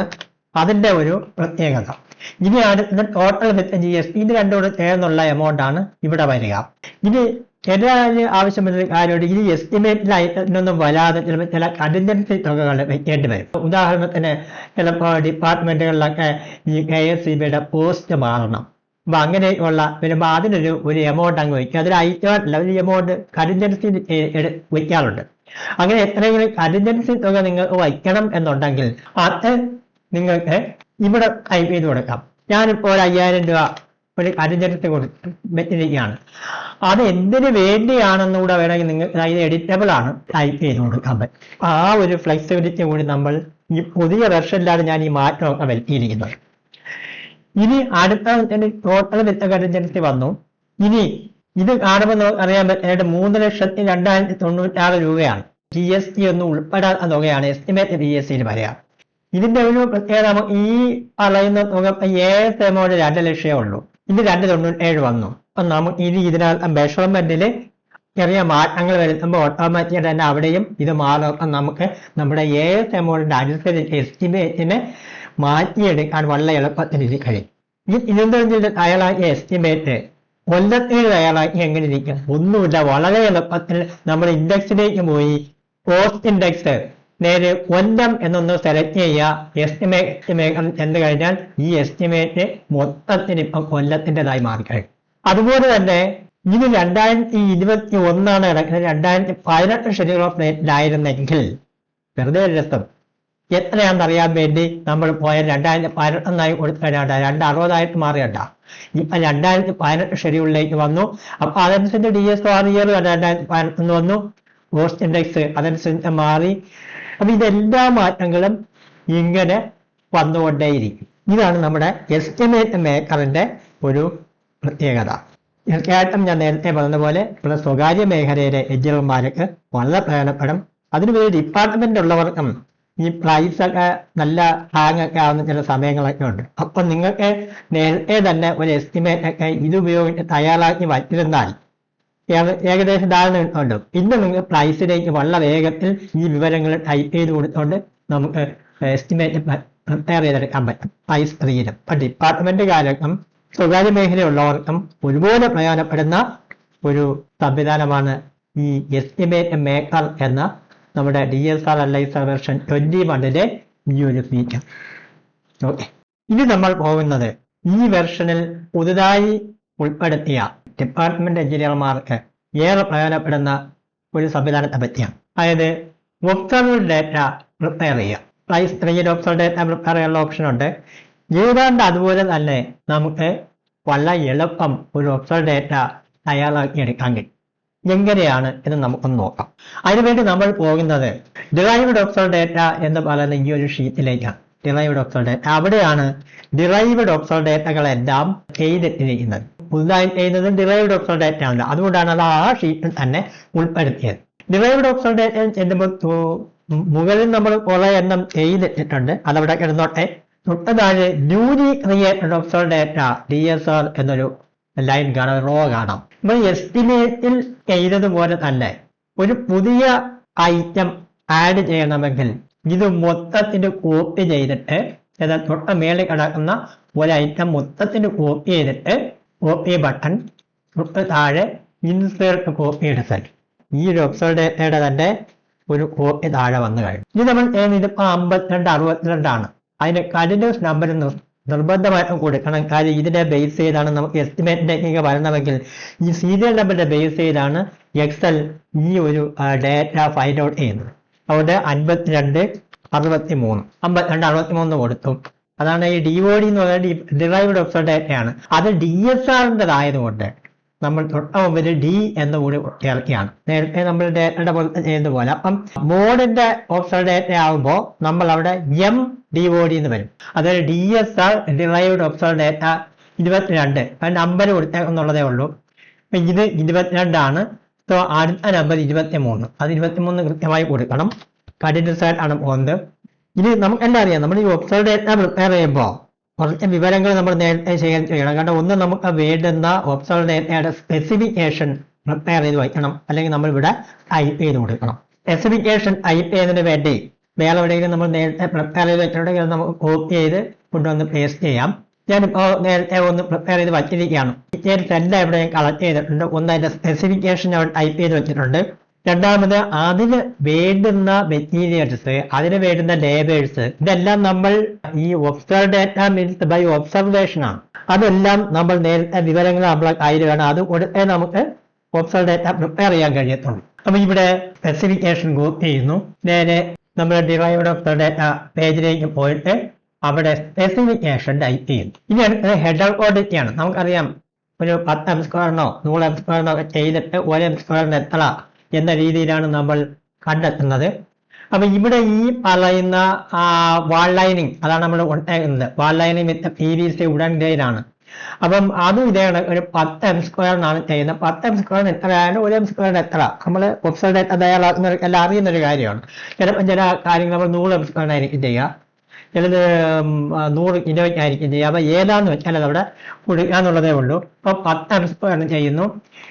അതിന്റെ ഒരു പ്രത്യേകത. ഇനി അടുത്ത ടോട്ടൽ വിത്ത് GST ഇത് രണ്ടും കൂടെ ചേർന്നുള്ള എമൗണ്ട് ആണ് ഇവിടെ വരിക. ഇനി എല്ലാവരും ആവശ്യമുള്ള കാര്യമുണ്ട്. ഈ എസ്റ്റിമേറ്റിലൊന്നും വരാതെ ചിലപ്പോൾ ചില കണ്ടിൻജൻസി തുകകൾ വെക്കേണ്ടി വരും. ഉദാഹരണത്തിന് ചിലപ്പോൾ ഡിപ്പാർട്ട്മെന്റുകളിലൊക്കെ ഈ KSEBയുടെ പോസ്റ്റ് മാറണം. അപ്പൊ അങ്ങനെയുള്ള വരുമ്പോൾ അതിനൊരു എമൗണ്ട് അങ്ങ് വയ്ക്കും. അതൊരു ഐറ്റമല്ല, ഒരു എമൗണ്ട് കണ്ടിൻജൻസി വയ്ക്കാറുണ്ട്. അങ്ങനെ എത്രയെങ്കിലും കണ്ടിൻജൻസി തുക നിങ്ങൾക്ക് വയ്ക്കണം എന്നുണ്ടെങ്കിൽ അത് നിങ്ങൾക്ക് ഇവിടെ ടൈപ്പ് ചെയ്ത് കൊടുക്കാം. ഞാനിപ്പോൾ ഒരു 5000 രൂപ ഒരു കണ്ടിൻജൻസി വെച്ചിരിക്കുകയാണ്. അത് എന്തിനു വേണ്ടിയാണെന്നുകൂടെ വേണമെങ്കിൽ നിങ്ങൾക്ക് ഇത് എഡിറ്റബിൾ ആണ്, ടൈപ്പ് ചെയ്ത് കൊടുക്കാൻ പറ്റും. ആ ഒരു ഫ്ലെക്സിബിലിറ്റി കൂടി നമ്മൾ ഈ പുതിയ വെർഷനിലാണ് ഞാൻ ഈ മാറ്റമൊക്കെ വരുത്തിയിരിക്കുന്നത്. ഇനി അടുത്ത ടോട്ടൽ വിത്ത് കണ്ടിൻജൻസി വന്നു. ഇനി ഇത് കാണുമ്പോൾ നമുക്ക് അറിയാൻ പറ്റുന്നത് 3,02,996 രൂപയാണ്. GST ഒന്നും ഉൾപ്പെടാത്ത തുകയാണ് എസ്റ്റിമേറ്റ് GSTയിൽ പറയാം. ഇതിന്റെ ഒരു പ്രത്യേകത നമുക്ക് ഈ പറയുന്ന തുക AS എമൗണ്ട് 2 ലക്ഷമേ ഉള്ളൂ. ഇത് 297 വന്നു. അപ്പൊ നമുക്ക് ഇനി ഇതിനകത്ത് മെഷർമെന്റിൽ ചെറിയ മാറ്റങ്ങൾ വരുത്തുമ്പോൾ ഓട്ടോമാറ്റിക്കായിട്ട് തന്നെ അവിടെയും ഇത് മാറും. നമുക്ക് നമ്മുടെ AS എമൗണ്ടിന്റെ അനുസരിച്ച് എസ്റ്റിമേറ്റിനെ മാറ്റിയെടുക്കാൻ വളരെ എളുപ്പത്തിൽ ഇത് കഴിയും. ഇതിന്റെ തയ്യാറാക്കിയ എസ്റ്റിമേറ്റ് കൊല്ലത്തിന് തയ്യാറാക്കി എങ്ങനെ ഇരിക്കും? ഒന്നുമില്ല, വളരെ എളുപ്പത്തിൽ നമ്മൾ ഇൻഡെക്സിലേക്ക് പോയി കോസ്റ്റ് ഇൻഡെക്സ് നേരെ കൊല്ലം എന്നൊന്ന് സെലക്ട് ചെയ്യുക. എസ്റ്റിമേറ്റ് ചെന്ന് കഴിഞ്ഞാൽ ഈ എസ്റ്റിമേറ്റ് മൊത്തത്തിന് ഇപ്പം കൊല്ലത്തിൻ്റെതായി മാറിക്കഴിയും. അതുപോലെ തന്നെ ഇത് 2021 കിടക്കുന്നത്. 2018 ഷെഡ്യൂൾ ഓഫ് റേറ്റിലായിരുന്നെങ്കിൽ വെറുതെ രസം എത്രയാണെന്ന് അറിയാൻ വേണ്ടി നമ്മൾ പോയ 2018 കൊടുത്തരാണ്ട 260 മാറിയണ്ട. ഇപ്പൊ 2018 ഷെഡ്യൂളിലേക്ക് വന്നു. അപ്പൊ അതനുസരിച്ച് DSR 2018 വന്നു. കോസ്റ്റ് ഇൻഡെക്സ് അതനുസരിച്ച് മാറി. അപ്പൊ ഇതെല്ലാ മാറ്റങ്ങളും ഇങ്ങനെ വന്നുകൊണ്ടേയിരിക്കും. ഇതാണ് നമ്മുടെ എസ്റ്റിമേറ്റ് മേക്കറിന്റെ ഒരു പ്രത്യേകത. തീർച്ചയായിട്ടും ഞാൻ നേരത്തെ പറഞ്ഞതുപോലെ ഇവിടെ സ്വകാര്യ മേഖലയിലെ എഞ്ചിനീയർമാർക്ക് വളരെ പ്രയോജനപ്പെടും. അതിനുവേണ്ടി ഡിപ്പാർട്ട്മെന്റ് ഉള്ളവർക്കും ഈ പ്രൈസ് ഒക്കെ നല്ല ഹാങ് ഒക്കെ ആവുന്ന ചില സമയങ്ങളൊക്കെ ഉണ്ട്. അപ്പൊ നിങ്ങൾക്ക് നേരത്തെ തന്നെ ഒരു എസ്റ്റിമേറ്റ് ഒക്കെ ഇത് ഉപയോഗിച്ച് തയ്യാറാക്കി വച്ചിരുന്നാൽ ഏകദേശം ധാരണ കിട്ടുമല്ലോ. പിന്നെ നിങ്ങൾ പ്രൈസിലേക്ക് വളരെ വേഗത്തിൽ ഈ വിവരങ്ങൾ ടൈപ്പ് ചെയ്ത് കൊടുത്തുകൊണ്ട് നമുക്ക് എസ്റ്റിമേറ്റ് പ്രിപ്പയർ ചെയ്തെടുക്കാൻ പറ്റും ഫൈസ് 3-ലും. അപ്പൊ ഡിപ്പാർട്ട്മെന്റ് കാലത്തും സ്വകാര്യ മേഖലയുള്ളവർക്കും ഒരുപോലെ പ്രയോജനപ്പെടുന്ന ഒരു സംവിധാനമാണ് ഈ എസ്റ്റിമേറ്റ് മേക്കർ എന്ന നമ്മുടെ DSR അനലൈസർ വെർഷൻ 21-ലെ ഈ ഒരു ഫീച്ചർ. ഓക്കെ, ഇനി നമ്മൾ പോകുന്നത് ഈ വെർഷനിൽ പുതുതായി ഉൾപ്പെടുത്തിയ ഡിപ്പാർട്ട്മെന്റ് എഞ്ചിനീയർമാർക്ക് ഏറെ പ്രയോജനപ്പെടുന്ന ഒരു സംവിധാനത്തെ പറ്റിയാണ്. അതായത് ഒബ്സർവ്ഡ് ഡാറ്റ പ്രിപ്പയർ ചെയ്യുക. ഫൈസ് 3-ൽ ഒബ്സർവ്ഡ് ഡാറ്റ പ്രിപ്പയർ ചെയ്യാനുള്ള ഓപ്ഷൻ ഉണ്ട്. ഏതാണ്ട് അതുപോലെ തന്നെ നമുക്ക് വളരെ എളുപ്പം ഒരു ഒബ്സർവ്ഡ് ഡാറ്റ തയ്യാറാക്കി എടുക്കാൻ കഴിയും. എങ്ങനെയാണ് എന്ന് നമുക്കൊന്ന് നോക്കാം. അതിനുവേണ്ടി നമ്മൾ പോകുന്നത് ഡിറൈവ്ഡ് ഒബ്സർവ്ഡ് ഡാറ്റ എന്ന് പറയുന്ന ഈ ഒരു ഷീറ്റിലേക്കാണ്. ഡിറൈവ്ഡ് ഒബ്സർവ്ഡ് ഡാറ്റ, അവിടെയാണ് ഡിറൈവ്ഡ് ഒബ്സർവ്ഡ് ഡാറ്റകളെല്ലാം ചെയ്തിട്ടിരിക്കുന്നത്. പുതുതായി ചെയ്യുന്നത് ഡിറൈവ്ഡ് ഒബ്സർവ്ഡ് ഡാറ്റ ആണ്. അതുകൊണ്ടാണ് അത് ആ ഷീറ്റിൽ തന്നെ ഉൾപ്പെടുത്തിയത്. ഡിറൈവ്ഡ് ഒബ്സർവ്ഡ് ഡാറ്റ ചെല്ലുമ്പോൾ മുകളിൽ നമ്മൾ കുറെ എണ്ണം ചെയ്തിട്ടുണ്ട്, അതവിടെ കിടന്നോട്ടെ. തൊട്ടതാഴെ newly created observed data DSR എന്നൊരു ലൈൻ കാണാം, റോ കാണാം. നമ്മൾ എസ്റ്റിമേറ്റിൽ ചെയ്തതുപോലെ തന്നെ ഒരു പുതിയ ഐറ്റം ആഡ് ചെയ്യണമെങ്കിൽ ഇത് മൊത്തത്തിന് കോപ്പി ചെയ്തിട്ട്, എന്നാൽ തൊട്ട മേളിൽ കിടക്കുന്ന ഒരു ഐറ്റം മൊത്തത്തിന് കോപ്പി ചെയ്തിട്ട് കോപ്പി ബട്ടൺ, തൊട്ട് താഴെ ഇൻസേർട്ട് കോപ്പി എടുത്താൽ ഈ ഒരു ഒബ്സർവ്ഡ് ഡാറ്റയുടെ തന്നെ ഒരു കോപ്പി താഴെ വന്നു കഴിഞ്ഞു. ഇത് നമ്മൾ ഇതിപ്പോൾ 52, 62 അതിന്റെ കണ്ടിന്യൂസ് നമ്പർ നിർബന്ധമായിട്ടും കൊടുക്കണം. കാര്യം ഇതിനെ ബേസ് ചെയ്താണ് നമുക്ക് എസ്റ്റിമേറ്റ് ടെക്നിക്ക് വരണമെങ്കിൽ ഈ സീരിയൽ നമ്പറിന്റെ ബേസ് ചെയ്താണ് എക്സൽ ഈ ഒരു ഡാറ്റ ഫൈൻഡ് ഔട്ട് ചെയ്യുന്നത്. അതുകൊണ്ട് 52, 63, 52, 63 കൊടുത്തു. അതാണ് ഈ DOD എന്ന് പറയുന്നത് ഡിറൈവ്ഡ് ഒബ്സർവ്ഡ് ഡാറ്റയാണ്. അത് DSRൻ്റെതായതുകൊണ്ട് നമ്മൾ തൊട്ട മുമ്പിൽ D എന്ന് കൂടി ചേർക്കുകയാണ്. നേരത്തെ നമ്മൾ ഡാറ്റയുടെ പോലെ ചെയ്യുന്നത് പോലെ. അപ്പം മോഡിന്റെ ഒബ്സർവ്ഡ് ഡാറ്റ ആകുമ്പോൾ നമ്മൾ അവിടെ MDOD എന്ന് വരും. അതായത് DSR derived observed data 22 number കൊടുത്തേക്കുന്നുള്ളതേ ഉള്ളൂ. ഇത് 22 സോ അടുത്ത നമ്പർ 23. അത് 23 കൃത്യമായി കൊടുക്കണം. കണ്ടിന്യൂസ് ആയിട്ടാണ് പോകുന്നത്. ഇത് നമുക്കെല്ലാം അറിയാം. നമ്മൾ ഈ ഒബ്സർവ്ഡ് ഡാറ്റ പ്രിപ്പയർ ചെയ്യുമ്പോൾ കുറച്ച് വിവരങ്ങൾ നമ്മൾ നേരത്തെ ശേഖരിച്ച് ചെയ്യണം. കാരണം ഒന്ന് നമുക്ക് വേണ്ടുന്ന ഒബ്സർവ്ഡ് ഡാറ്റയുടെ സ്പെസിഫിക്കേഷൻ പ്രിപ്പയർ ചെയ്ത് വയ്ക്കണം, അല്ലെങ്കിൽ നമ്മൾ ഇവിടെ ടൈപ്പ് ചെയ്ത് കൊടുക്കണം. സ്പെസിഫിക്കേഷൻ ടൈപ്പ് ചെയ്യുന്നതിന് വേണ്ടി വേറെ എവിടെയെങ്കിലും നമ്മൾ നേരത്തെ പ്രിപ്പയർ ചെയ്ത് വെച്ചിട്ടുണ്ടെങ്കിൽ അത് നമുക്ക് കോപ്പി ചെയ്ത് കൊണ്ടുവന്ന് പേസ്റ്റ് ചെയ്യാം. ഞാനിപ്പോൾ നേരത്തെ ഒന്ന് പ്രിപ്പയർ ചെയ്ത് വച്ചിരിക്കുകയാണ്. ഡീറ്റെയിൽസ് എല്ലാം ഇവിടെ കളക്ട് ചെയ്തിട്ടുണ്ട്. ഒന്ന് അതിന്റെ സ്പെസിഫിക്കേഷൻ അവിടെ ടൈപ്പ് ചെയ്ത് വെച്ചിട്ടുണ്ട്. രണ്ടാമത് അതിന് വേണ്ടുന്ന മെറ്റീരിയൽസ്, അതിന് വേണ്ടുന്ന ലേബേഴ്സ്, ഇതെല്ലാം നമ്മൾ ഈ observed data means by observation ആണ്. അതെല്ലാം നമ്മൾ നേരത്തെ വിവരങ്ങൾ നമ്മളെ കയ്യിൽ വേണം. അത് കൊടുത്തേ നമുക്ക് ഒബ്സർവ്ഡ് ഡാറ്റ പ്രിപ്പയർ ചെയ്യാൻ കഴിയത്തുള്ളൂ. അപ്പൊ ഇവിടെ സ്പെസിഫിക്കേഷൻ കോപ്പി ചെയ്യുന്നു. നേരെ നമ്മുടെ ഡിറൈവ്ഡ് ഒബ്സർവ്ഡ് ഡാറ്റ പേജിലേക്ക് പോയിട്ട് അവിടെ സ്പെസിഫിക്കേഷൻ ടൈപ്പ് ചെയ്യുന്നു. ഇനി അടുത്തത് ഹെഡർ ക്വാണ്ടിറ്റിയാണ്. നമുക്കറിയാം ഒരു 10 m², 100 m² ഒക്കെ ചെയ്തിട്ട് 1 m² എത്ര എന്ന രീതിയിലാണ് നമ്മൾ കണ്ടെത്തുന്നത്. അപ്പൊ ഇവിടെ ഈ പറയുന്ന വാൾ ലൈനിങ് അതാണ് നമ്മൾ ഉണ്ടാക്കുന്നത്. Wall lining with PVC wooden grade ആണ്. അപ്പം അതും ഇതാണ് ഒരു 10 m² ചെയ്യുന്നത്. 10 m² എത്രയായാലും 1 m² എത്ര നമ്മൾ ഒബ്സർവ്ഡ് ഡാറ്റ തയ്യാറാക്കുന്നവർക്ക് എല്ലാം അറിയുന്നൊരു കാര്യമാണ്. ചിലപ്പോൾ ചില കാര്യങ്ങൾ നമ്മൾ 100 m² ആയിരിക്കും ചെയ്യുക, ചിലത് 100 കിലോയ്ക്കായിരിക്കും ചെയ്യുക. അപ്പൊ ഏതാന്ന് വെച്ചാൽ അതവിടെ കൊടുക്കാന്നുള്ളതേ ഉള്ളൂ. അപ്പൊ 10 m² ചെയ്യുന്നു.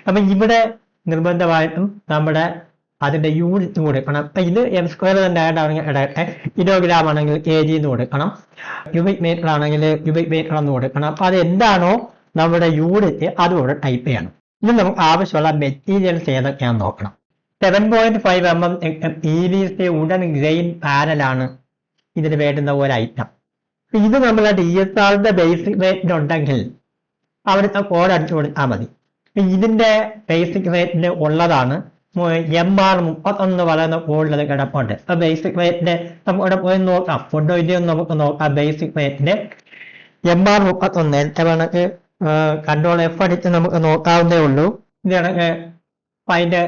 അപ്പൊ ഇവിടെ നിർബന്ധമായിട്ടും നമ്മുടെ അതിന്റെ യൂണിറ്റ് കൊടുക്കണം. അപ്പൊ ഇത് m² തന്നെ ഇടട്ടെ. കിലോഗ്രാം ആണെങ്കിൽ kg എന്ന് കൊടുക്കണം, ക്യൂബിക് മീറ്റർ ആണെങ്കിൽ ക്യൂബിക് മീറ്റർ എന്ന് കൊടുക്കണം. അപ്പൊ അത് എന്താണോ നമ്മുടെ യൂണിറ്റ് അതുകൂടെ ടൈപ്പ് ചെയ്യണം. ഇത് നമുക്ക് ആവശ്യമുള്ള മെറ്റീരിയൽസ് ഏതൊക്കെയാണെന്ന് നോക്കണം. 7.5 mm PVC വുഡൻ ഗ്രെയിൻ പാനലാണ് ഇതിന് വേണ്ടുന്ന ഒരു ഐറ്റം. ഇത് നമ്മളെ DSRന്റെ ബേസിക് റേറ്റിൽ ഉണ്ടെങ്കിൽ അവിടുത്തെ കോഡ് അടിച്ചു കൊടുത്താൽ മതി. ഇതിന്റെ ബേസിക് റേറ്റിന് ഉള്ളതാണ് MR31 പറയുന്ന കോഡിലത് കിടപ്പുണ്ട്. അപ്പൊ ബേസിക് റേറ്റിന്റെ നമുക്ക് ഇവിടെ പോയി നോക്കാം. ഫുഡ് ഇതൊന്നും നമുക്ക് നോക്കാം. ബേസിക് റേറ്റിന്റെ MR31 നേരത്തെ കണക്ക് Ctrl+F അടിച്ച് നമുക്ക് നോക്കാവുന്നേ ഉള്ളൂ. ഇത് കണക്ക് അതിന്റെ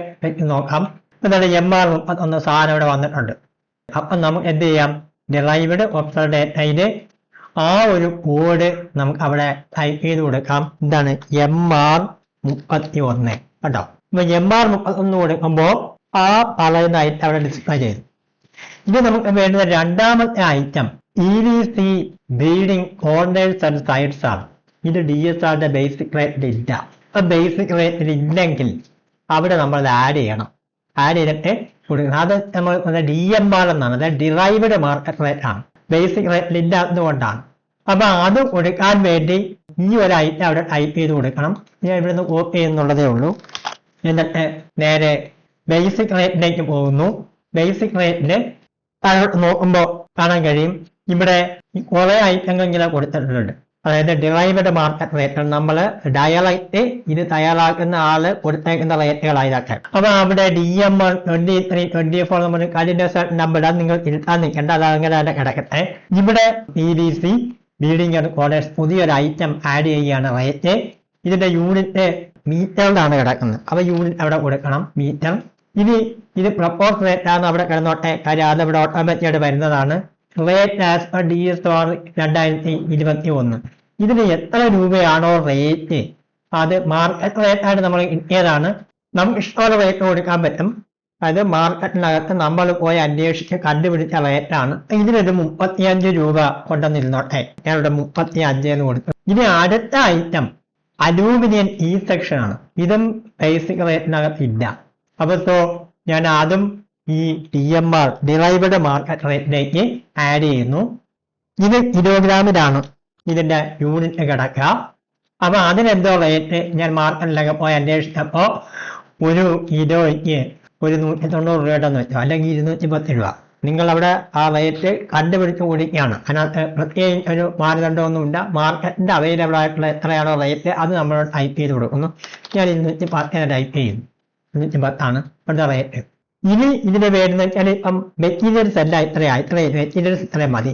നോക്കാം. എന്താണ് MR31 സാധനം ഇവിടെ വന്നിട്ടുണ്ട്. അപ്പൊ നമുക്ക് എന്ത് ചെയ്യാം, ഡിറൈവ്ഡ് ഒബ്സർവ്ഡ് ഡാറ്റയില് ആ ഒരു കോഡ് നമുക്ക് അവിടെ ടൈപ്പ് ചെയ്ത് കൊടുക്കാം. എന്താണ് MR31 കേട്ടോ. അപ്പൊ MR31 കൊടുക്കുമ്പോൾ ആ പറയുന്ന ഐറ്റം അവിടെ ഡിസ്പ്ലേ ചെയ്തു. ഇത് നമുക്ക് വേണ്ടുന്ന രണ്ടാമത്തെ item PVC beading corners and sides ആണ്. ഇത് DSRന്റെ ബേസിക് റേറ്റിൽ ഇല്ല. അപ്പൊ ബേസിക് റേറ്റിൽ ഇല്ലെങ്കിൽ അവിടെ നമ്മൾ ആഡ് ചെയ്യണം. ആഡ് ചെയ്തിട്ട് കൊടുക്കണം. അത് നമ്മൾ DMR എന്നാണ്, അതായത് ഡിറൈവ്ഡ് മാർക്കറ്റ് റേറ്റ് ആണ്. ബേസിക് റേറ്റിൽ ഇല്ലാത്തതുകൊണ്ടാണ്. അപ്പൊ അത് കൊടുക്കാൻ വേണ്ടി ഈ ഒരു ഐറ്റം അവിടെ ടൈപ്പ് ചെയ്ത് കൊടുക്കണം. ഞാൻ ഇവിടുന്ന് കോപ്പി ചെയ്യുന്നുള്ളതേ ഉള്ളൂ. എന്നിട്ട് നേരെ ബേസിക് റേറ്റിലേക്ക് പോകുന്നു. ബേസിക് റേറ്റില് താഴോട്ട് നോക്കുമ്പോൾ കാണാൻ കഴിയും ഇവിടെ കുറെ ഐറ്റങ്ങൾ ഇങ്ങനെ കൊടുത്തിട്ടുണ്ട്. അതായത് ഡിറൈവ്ഡ് മാർക്കറ്റ് റേറ്റ്, നമ്മൾ ഡയറക്റ്റ് ഇത് തയ്യാറാക്കുന്ന ആള് കൊടുത്തേക്കുന്ന റേറ്റുകളായതൊക്കെ. അപ്പൊ അവിടെ DMR 23, 24 നമ്മൾ കണ്ടിന്യൂസ് നമ്പർ നിങ്ങൾ തിരുത്താൻ നിൽക്കേണ്ട, അത് അങ്ങനെ തന്നെ കിടക്കട്ടെ. ഇവിടെ EDC ബിൽഡിംഗ് ആൻഡ് കോഡേഴ്സ് പുതിയൊരു ഐറ്റം ആഡ് ചെയ്യുകയാണ് റേറ്റ്. ഇതിന്റെ യൂണിറ്റ് മീറ്ററിലാണ് കിടക്കുന്നത്. അപ്പൊ യൂണിറ്റ് അവിടെ കൊടുക്കണം, മീറ്റർ. ഇനി ഇത് പ്രപ്പോസ് റേറ്റ് ആണ് അവിടെ കിടന്നോട്ടെ, കാര്യം അത് ഇവിടെ ഓട്ടോമാറ്റിക്കായിട്ട് വരുന്നതാണ്. Rate as per DSR 2021. ഇതിന് എത്ര രൂപയാണോ റേറ്റ് അത് മാർക്കറ്റ് റേറ്റ് ആയിട്ട് നമ്മൾ കിട്ടിയതാണ്. നമുക്ക് ഇഷ്ടമുള്ള റേറ്റ് കൊടുക്കാൻ പറ്റും. അത് മാർക്കറ്റിനകത്ത് നമ്മൾ പോയി അന്വേഷിച്ച് കണ്ടുപിടിച്ച റേറ്റാണ്. ഇതിനൊരു 35 രൂപ കൊണ്ടുവന്നിരുന്നോട്ടെ, ഞാനിവിടെ 35 എന്ന് കൊടുത്തു. ഇനി അടുത്ത ഐറ്റം അലൂമിനിയം ഈ സെക്ഷൻ ആണ്. ഇതും ബേസിക് റേറ്റിനകത്ത് ഇല്ല. അപ്പൊ ഞാൻ അതും ഈ DMR ഡിറൈവ്ഡ് മാർക്കറ്റ് റേറ്റിലേക്ക് ആഡ് ചെയ്യുന്നു. ഇത് കിലോഗ്രാമിലാണ് ഇതിന്റെ യൂണിറ്റ് കിടക്കുക. അപ്പൊ അതിനെന്തോ റേറ്റ് ഞാൻ മാർക്കറ്റിലൊക്കെ പോയി അന്വേഷിച്ചപ്പോ ഒരു കിലോയ്ക്ക് ഒരു 190 രൂപയുടെ വെച്ചോ, അല്ലെങ്കിൽ 210 രൂപ. നിങ്ങൾ അവിടെ ആ റേറ്റ് കണ്ടുപിടിച്ച് കൊടുക്കുകയാണ്. അതിനകത്ത് പ്രത്യേകിച്ച് ഒരു മാനദണ്ഡമൊന്നുമില്ല. മാർക്കറ്റിന്റെ അവൈലബിൾ ആയിട്ടുള്ള എത്രയാണോ റേറ്റ് അത് നമ്മൾ ടൈപ്പ് ചെയ്ത് കൊടുക്കുന്നു. ഞാൻ 210 ടൈപ്പ് ചെയ്യുന്നു. 210 ഇപ്പോഴത്തെ റേറ്റ്. ഇനി ഇതിന് വേണ്ടുന്ന വെച്ചാൽ ഇപ്പം മെറ്റീരിയൽസ് എല്ലാം ഇത്രയും മെറ്റീരിയൽസ് ഇത്രയും മതി.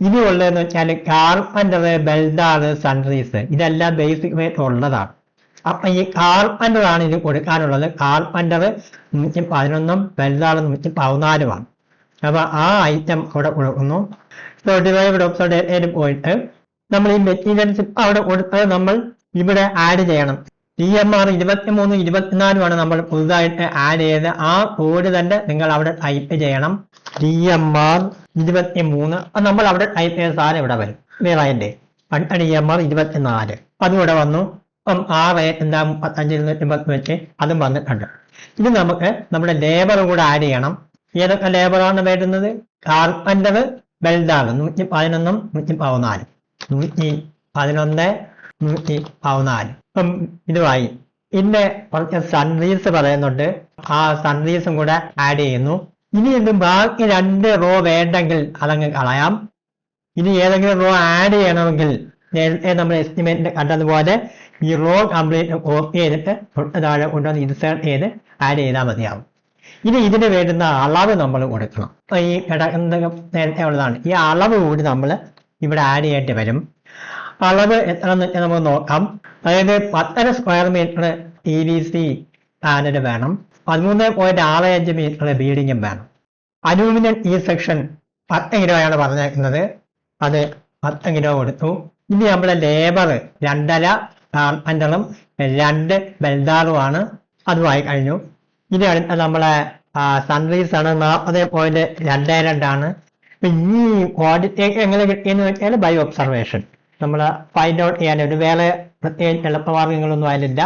ഇനി ഉള്ളതെന്ന് വെച്ചാൽ കാർപ്പൻ്റർ, ബെൽഡാർ, സൺറീസ്, ഇതെല്ലാം ബേസിക് റേറ്റ് ഉള്ളതാണ്. അപ്പൊ ഈ കാർപ്പൻ്ററാണ് ഇത് കൊടുക്കാനുള്ളത്. കാർപ്പൻ്റർ 111, ബെൽഡാർ 114. അപ്പൊ ആ ഐറ്റം അവിടെ കൊടുക്കുന്നു. ഡിറൈവ്ഡ് ഓപ്ഷൻ പോയിട്ട് നമ്മൾ ഈ മെറ്റീരിയൽസ് ഇപ്പം അവിടെ കൊടുത്തത് നമ്മൾ ഇവിടെ ആഡ് ചെയ്യണം. DMR 23, 24 നമ്മൾ പുതുതായിട്ട് ആഡ് ചെയ്ത് ആ കോഡ് തന്നെ നിങ്ങൾ അവിടെ ടൈപ്പ് ചെയ്യണം. DMR 23 നമ്മൾ അവിടെ ടൈപ്പ് ചെയ്ത സാധനം ഇവിടെ വരും. വേറെ DMR 24 അതും ഇവിടെ വന്നു. അപ്പം ആ റേറ്റ് എന്താ 35 വെച്ച് അതും വന്നിട്ടുണ്ട്. ഇത് നമുക്ക് നമ്മുടെ ലേബർ കൂടെ ആഡ് ചെയ്യണം. ഏതൊക്കെ ലേബറാണ് വരുന്നത്? കാർപ്പൻ്റർ, ബെൽഡാർ 111, 114, 111, 114. അപ്പം ഇതുമായി. പിന്നെ കുറച്ച് സൺറീസ് പറയുന്നുണ്ട്, ആ സൺറീസും കൂടെ ആഡ് ചെയ്യുന്നു. ഇനി ഇത് ബാക്കി 2 റോ വേണ്ടെങ്കിൽ അതങ്ങ് കളയാം. ഇനി ഏതെങ്കിലും റോ ആഡ് ചെയ്യണമെങ്കിൽ നേരത്തെ നമ്മൾ എസ്റ്റിമേറ്റിൽ കണ്ടതുപോലെ ഈ റോ കംപ്ലീറ്റ് കോപ്പി ചെയ്തിട്ട് തൊട്ട് താഴെ കൊണ്ടുവന്ന് ഇൻസേർട്ട് ചെയ്ത് ആഡ് ചെയ്താൽ മതിയാവും. ഇനി ഇതിന് വേണ്ടുന്ന അളവ് നമ്മൾ കൊടുക്കണം. ഈ കിടക്കുന്നത് നേരത്തെ ഉള്ളതാണ്. ഈ അളവ് കൂടി നമ്മൾ ഇവിടെ ആഡ് ചെയ്യേണ്ടി വരും. അളവ് എത്രയെന്ന് വെച്ചാൽ നമുക്ക് നോക്കാം. അതായത് 10 സ്ക്വയർ മീറ്റർ EDC പാനൽ വേണം. 13.65 മീറ്റർ ബീഡിങ്ങും വേണം. അലൂമിനിയം ഈ സെക്ഷൻ 10 കിലോയാണ് പറഞ്ഞേക്കുന്നത്. അത് 10 കിലോ കൊടുത്തു. ഇനി നമ്മുടെ ലേബർ 2.5 കാർപ്പൻ്ററും 2 ബെൽഡാറുമാണ്. അതുമായി കഴിഞ്ഞു. ഇനി അടുത്ത നമ്മളെ സൺറീസ് ആണ് 40.22. ഈ ക്വാണ്ടിറ്റിയൊക്കെ എങ്ങനെ കിട്ടിയെന്ന് വെച്ചാൽ ബൈ ഒബ്സർവേഷൻ നമ്മൾ ഫൈൻഡ് ഔട്ട് ചെയ്യാൻ ഒരു വേറെ പ്രത്യേകിച്ച് എളുപ്പമാർഗങ്ങളൊന്നും അതിലില്ല.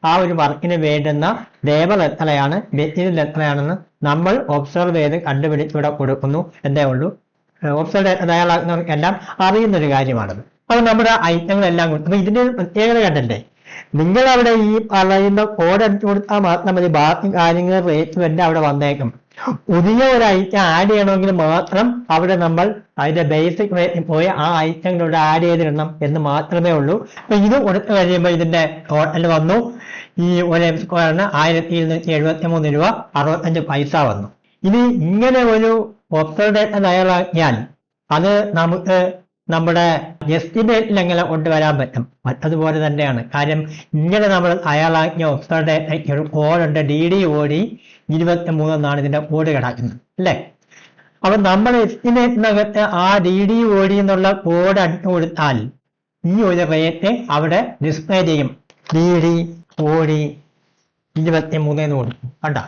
ആ ഒരു വർക്കിന് വേണ്ടുന്ന ലേബർ എത്രയാണ്, മെറ്റീരിയൽ എത്രയാണെന്ന് നമ്മൾ ഒബ്സർവ് ചെയ്ത് കണ്ടുപിടിച്ച് ഇവിടെ കൊടുക്കുന്നു എന്നേ ഉള്ളൂ. ഒബ്സർവ് തയ്യാറാക്കുന്നവർക്കെല്ലാം അറിയുന്നൊരു കാര്യമാണത്. അപ്പോൾ നമ്മുടെ ഐറ്റങ്ങളെല്ലാം കൊടുത്തു. അപ്പോൾ ഇതിൻ്റെ ഒരു പ്രത്യേകത കണ്ടല്ലേ, നിങ്ങൾ അവിടെ ഈ പറയുന്ന കോഡ് അടിച്ചു കൊടുത്താൽ മാത്രം മതി, ബാക്കി കാര്യങ്ങൾ റേറ്റും എല്ലാം അവിടെ വന്നേക്കും. പുതിയ ഒരു ഐറ്റം ആഡ് ചെയ്യണമെങ്കിൽ മാത്രം അവിടെ നമ്മൾ അതിന്റെ ബേസിക് റേറ്റിൽ പോയി ആ ഐറ്റങ്ങളിലൂടെ ആഡ് ചെയ്തിടണം എന്ന് മാത്രമേ ഉള്ളൂ. അപ്പൊ ഇത് കൊടുത്തു കഴിയുമ്പോൾ ഇതിന്റെ ടോട്ടൽ വന്നു. ഈ ഒരു M സ്ക്വയറിന് 1273 രൂപ 65 പൈസ വന്നു. ഇനി ഇങ്ങനെ ഒരു ഒബ്സർവ് ഡേറ്റ തയ്യാറാക്കിയാൽ അത് നമുക്ക് നമ്മുടെ എസ്റ്റിമേറ്റിൽ എങ്ങനെ കൊണ്ടുവരാൻ പറ്റും, മറ്റതുപോലെ തന്നെയാണ്. കാര്യം ഇങ്ങനെ നമ്മൾ തയ്യാറാക്കിയ ഒബ്സർവ് ഡേറ്റയ്ക്ക് ഒരു കോഡുണ്ട്, DDOD 23 എന്നാണ് ഇതിന്റെ കോഡ് കിടക്കുന്നത് അല്ലേ. അപ്പൊ നമ്മൾ എസ്റ്റിമേറ്റിനകത്ത് ആ DDOD എന്നുള്ള കോഡ് അടിച്ചു കൊടുത്താൽ ഈ ഒരു റേറ്റ് അവിടെ ഡിസ്പ്ലേ ചെയ്യും. DDOD 23 എന്ന് കൊടുക്കും. കണ്ട,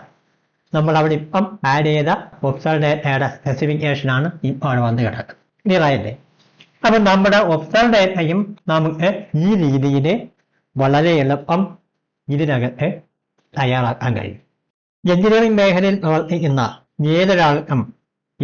നമ്മൾ അവിടെ ഇപ്പം ആഡ് ചെയ്ത ഒബ്സർവ് ഡേറ്റയുടെ സ്പെസിഫിക്കേഷൻ ആണ് ഇപ്പം അവിടെ വന്ന് കിടക്കുന്നത്. ക്ലിയർ ആയില്ലേ? അപ്പൊ നമ്മുടെ ഒബ്സർവ് ഡേറ്റയും നമുക്ക് ഈ രീതിയിൽ വളരെ എളുപ്പം ഇതിനകത്ത് തയ്യാറാക്കാൻ കഴിയും. എഞ്ചിനീയറിംഗ് മേഖലയിൽ പ്രവർത്തിക്കുന്ന ഏതൊരാൾക്കും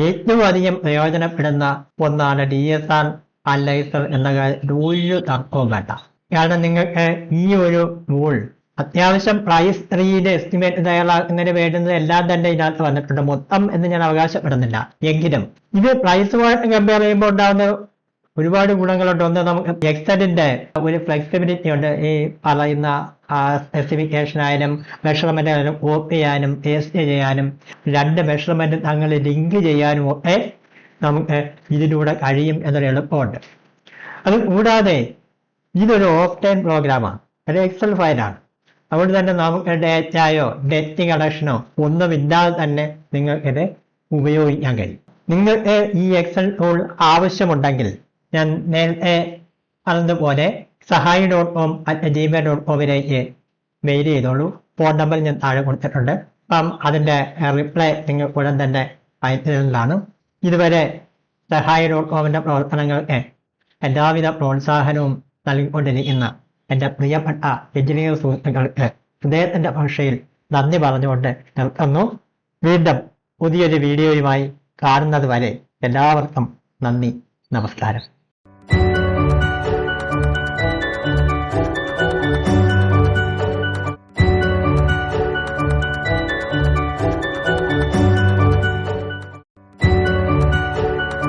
ഏറ്റവും അധികം പ്രയോജനപ്പെടുന്ന ഒന്നാണ് DSR അനലൈസർ എന്ന കാര്യത്തിൽ ഒരു തർക്കവും വേണ്ട. കാരണം നിങ്ങൾക്ക് ഈ ഒരു ടൂൾ അത്യാവശ്യം പ്രൈസ് 3യുടെ എസ്റ്റിമേറ്റ് തയ്യാറാക്കുന്നതിന് വേണ്ടുന്നത് എല്ലാം തന്നെ ഇതിനകത്ത് വന്നിട്ടുണ്ട്. മൊത്തം എന്ന് ഞാൻ അവകാശപ്പെടുന്നില്ല. എങ്കിലും ഇത് പ്രൈസുമായിട്ട് കമ്പയർ ചെയ്യുമ്പോൾ ഉണ്ടാകുന്ന ഒരുപാട് ഗുണങ്ങളുണ്ട്. ഒന്ന്, നമുക്ക് എക്സലിന്റെ ഒരു ഫ്ലെക്സിബിലിറ്റി ഉണ്ട്. ഈ പറയുന്ന സ്പെസിഫിക്കേഷൻ ആയാലും മെഷർമെന്റ് ആയാലും കോപ്പി ചെയ്യാനും പേസ്റ്റ് ചെയ്യാനും 2 മെഷർമെന്റ് തങ്ങൾ ലിങ്ക് ചെയ്യാനും ഒക്കെ നമുക്ക് ഇതിലൂടെ കഴിയും എന്നൊരു എളുപ്പമുണ്ട്. അത് കൂടാതെ ഇതൊരു ഓഫ് ടൈം പ്രോഗ്രാമാണ്, ഒരു എക്സൽ ഫയലാണ്. അതുകൊണ്ട് തന്നെ നമുക്ക് ഡേറ്റയോ ഡെറ്റ് കളക്ഷനോ ഒന്നുമില്ലാതെ തന്നെ നിങ്ങൾക്കിത് ഉപയോഗിക്കാൻ കഴിയും. നിങ്ങൾക്ക് ഈ എക്സൽ ടൂൾ ആവശ്യമുണ്ടെങ്കിൽ ഞാൻ നേരത്തെ പറഞ്ഞതുപോലെ sahay.com@gmail.com മെയിൽ ചെയ്തോളൂ. ഫോൺ നമ്പർ ഞാൻ താഴെ കൊടുത്തിട്ടുണ്ട്. അപ്പം അതിൻ്റെ റിപ്ലൈ നിങ്ങൾക്ക് ഉടൻ തന്നെ അയക്കുന്നതാണ്. ഇതുവരെ sahay.com പ്രവർത്തനങ്ങൾക്ക് എല്ലാവിധ പ്രോത്സാഹനവും നൽകിക്കൊണ്ടിരിക്കുന്ന എൻ്റെ പ്രിയപ്പെട്ട എഞ്ചിനീയർ സുഹൃത്തുക്കൾക്ക് ഹൃദയത്തിൻ്റെ ഭാഷയിൽ നന്ദി പറഞ്ഞുകൊണ്ട് നിർത്തുന്നു. വീണ്ടും പുതിയൊരു വീഡിയോയുമായി കാണുന്നത് വരെ എല്ലാവർക്കും നന്ദി, നമസ്കാരം.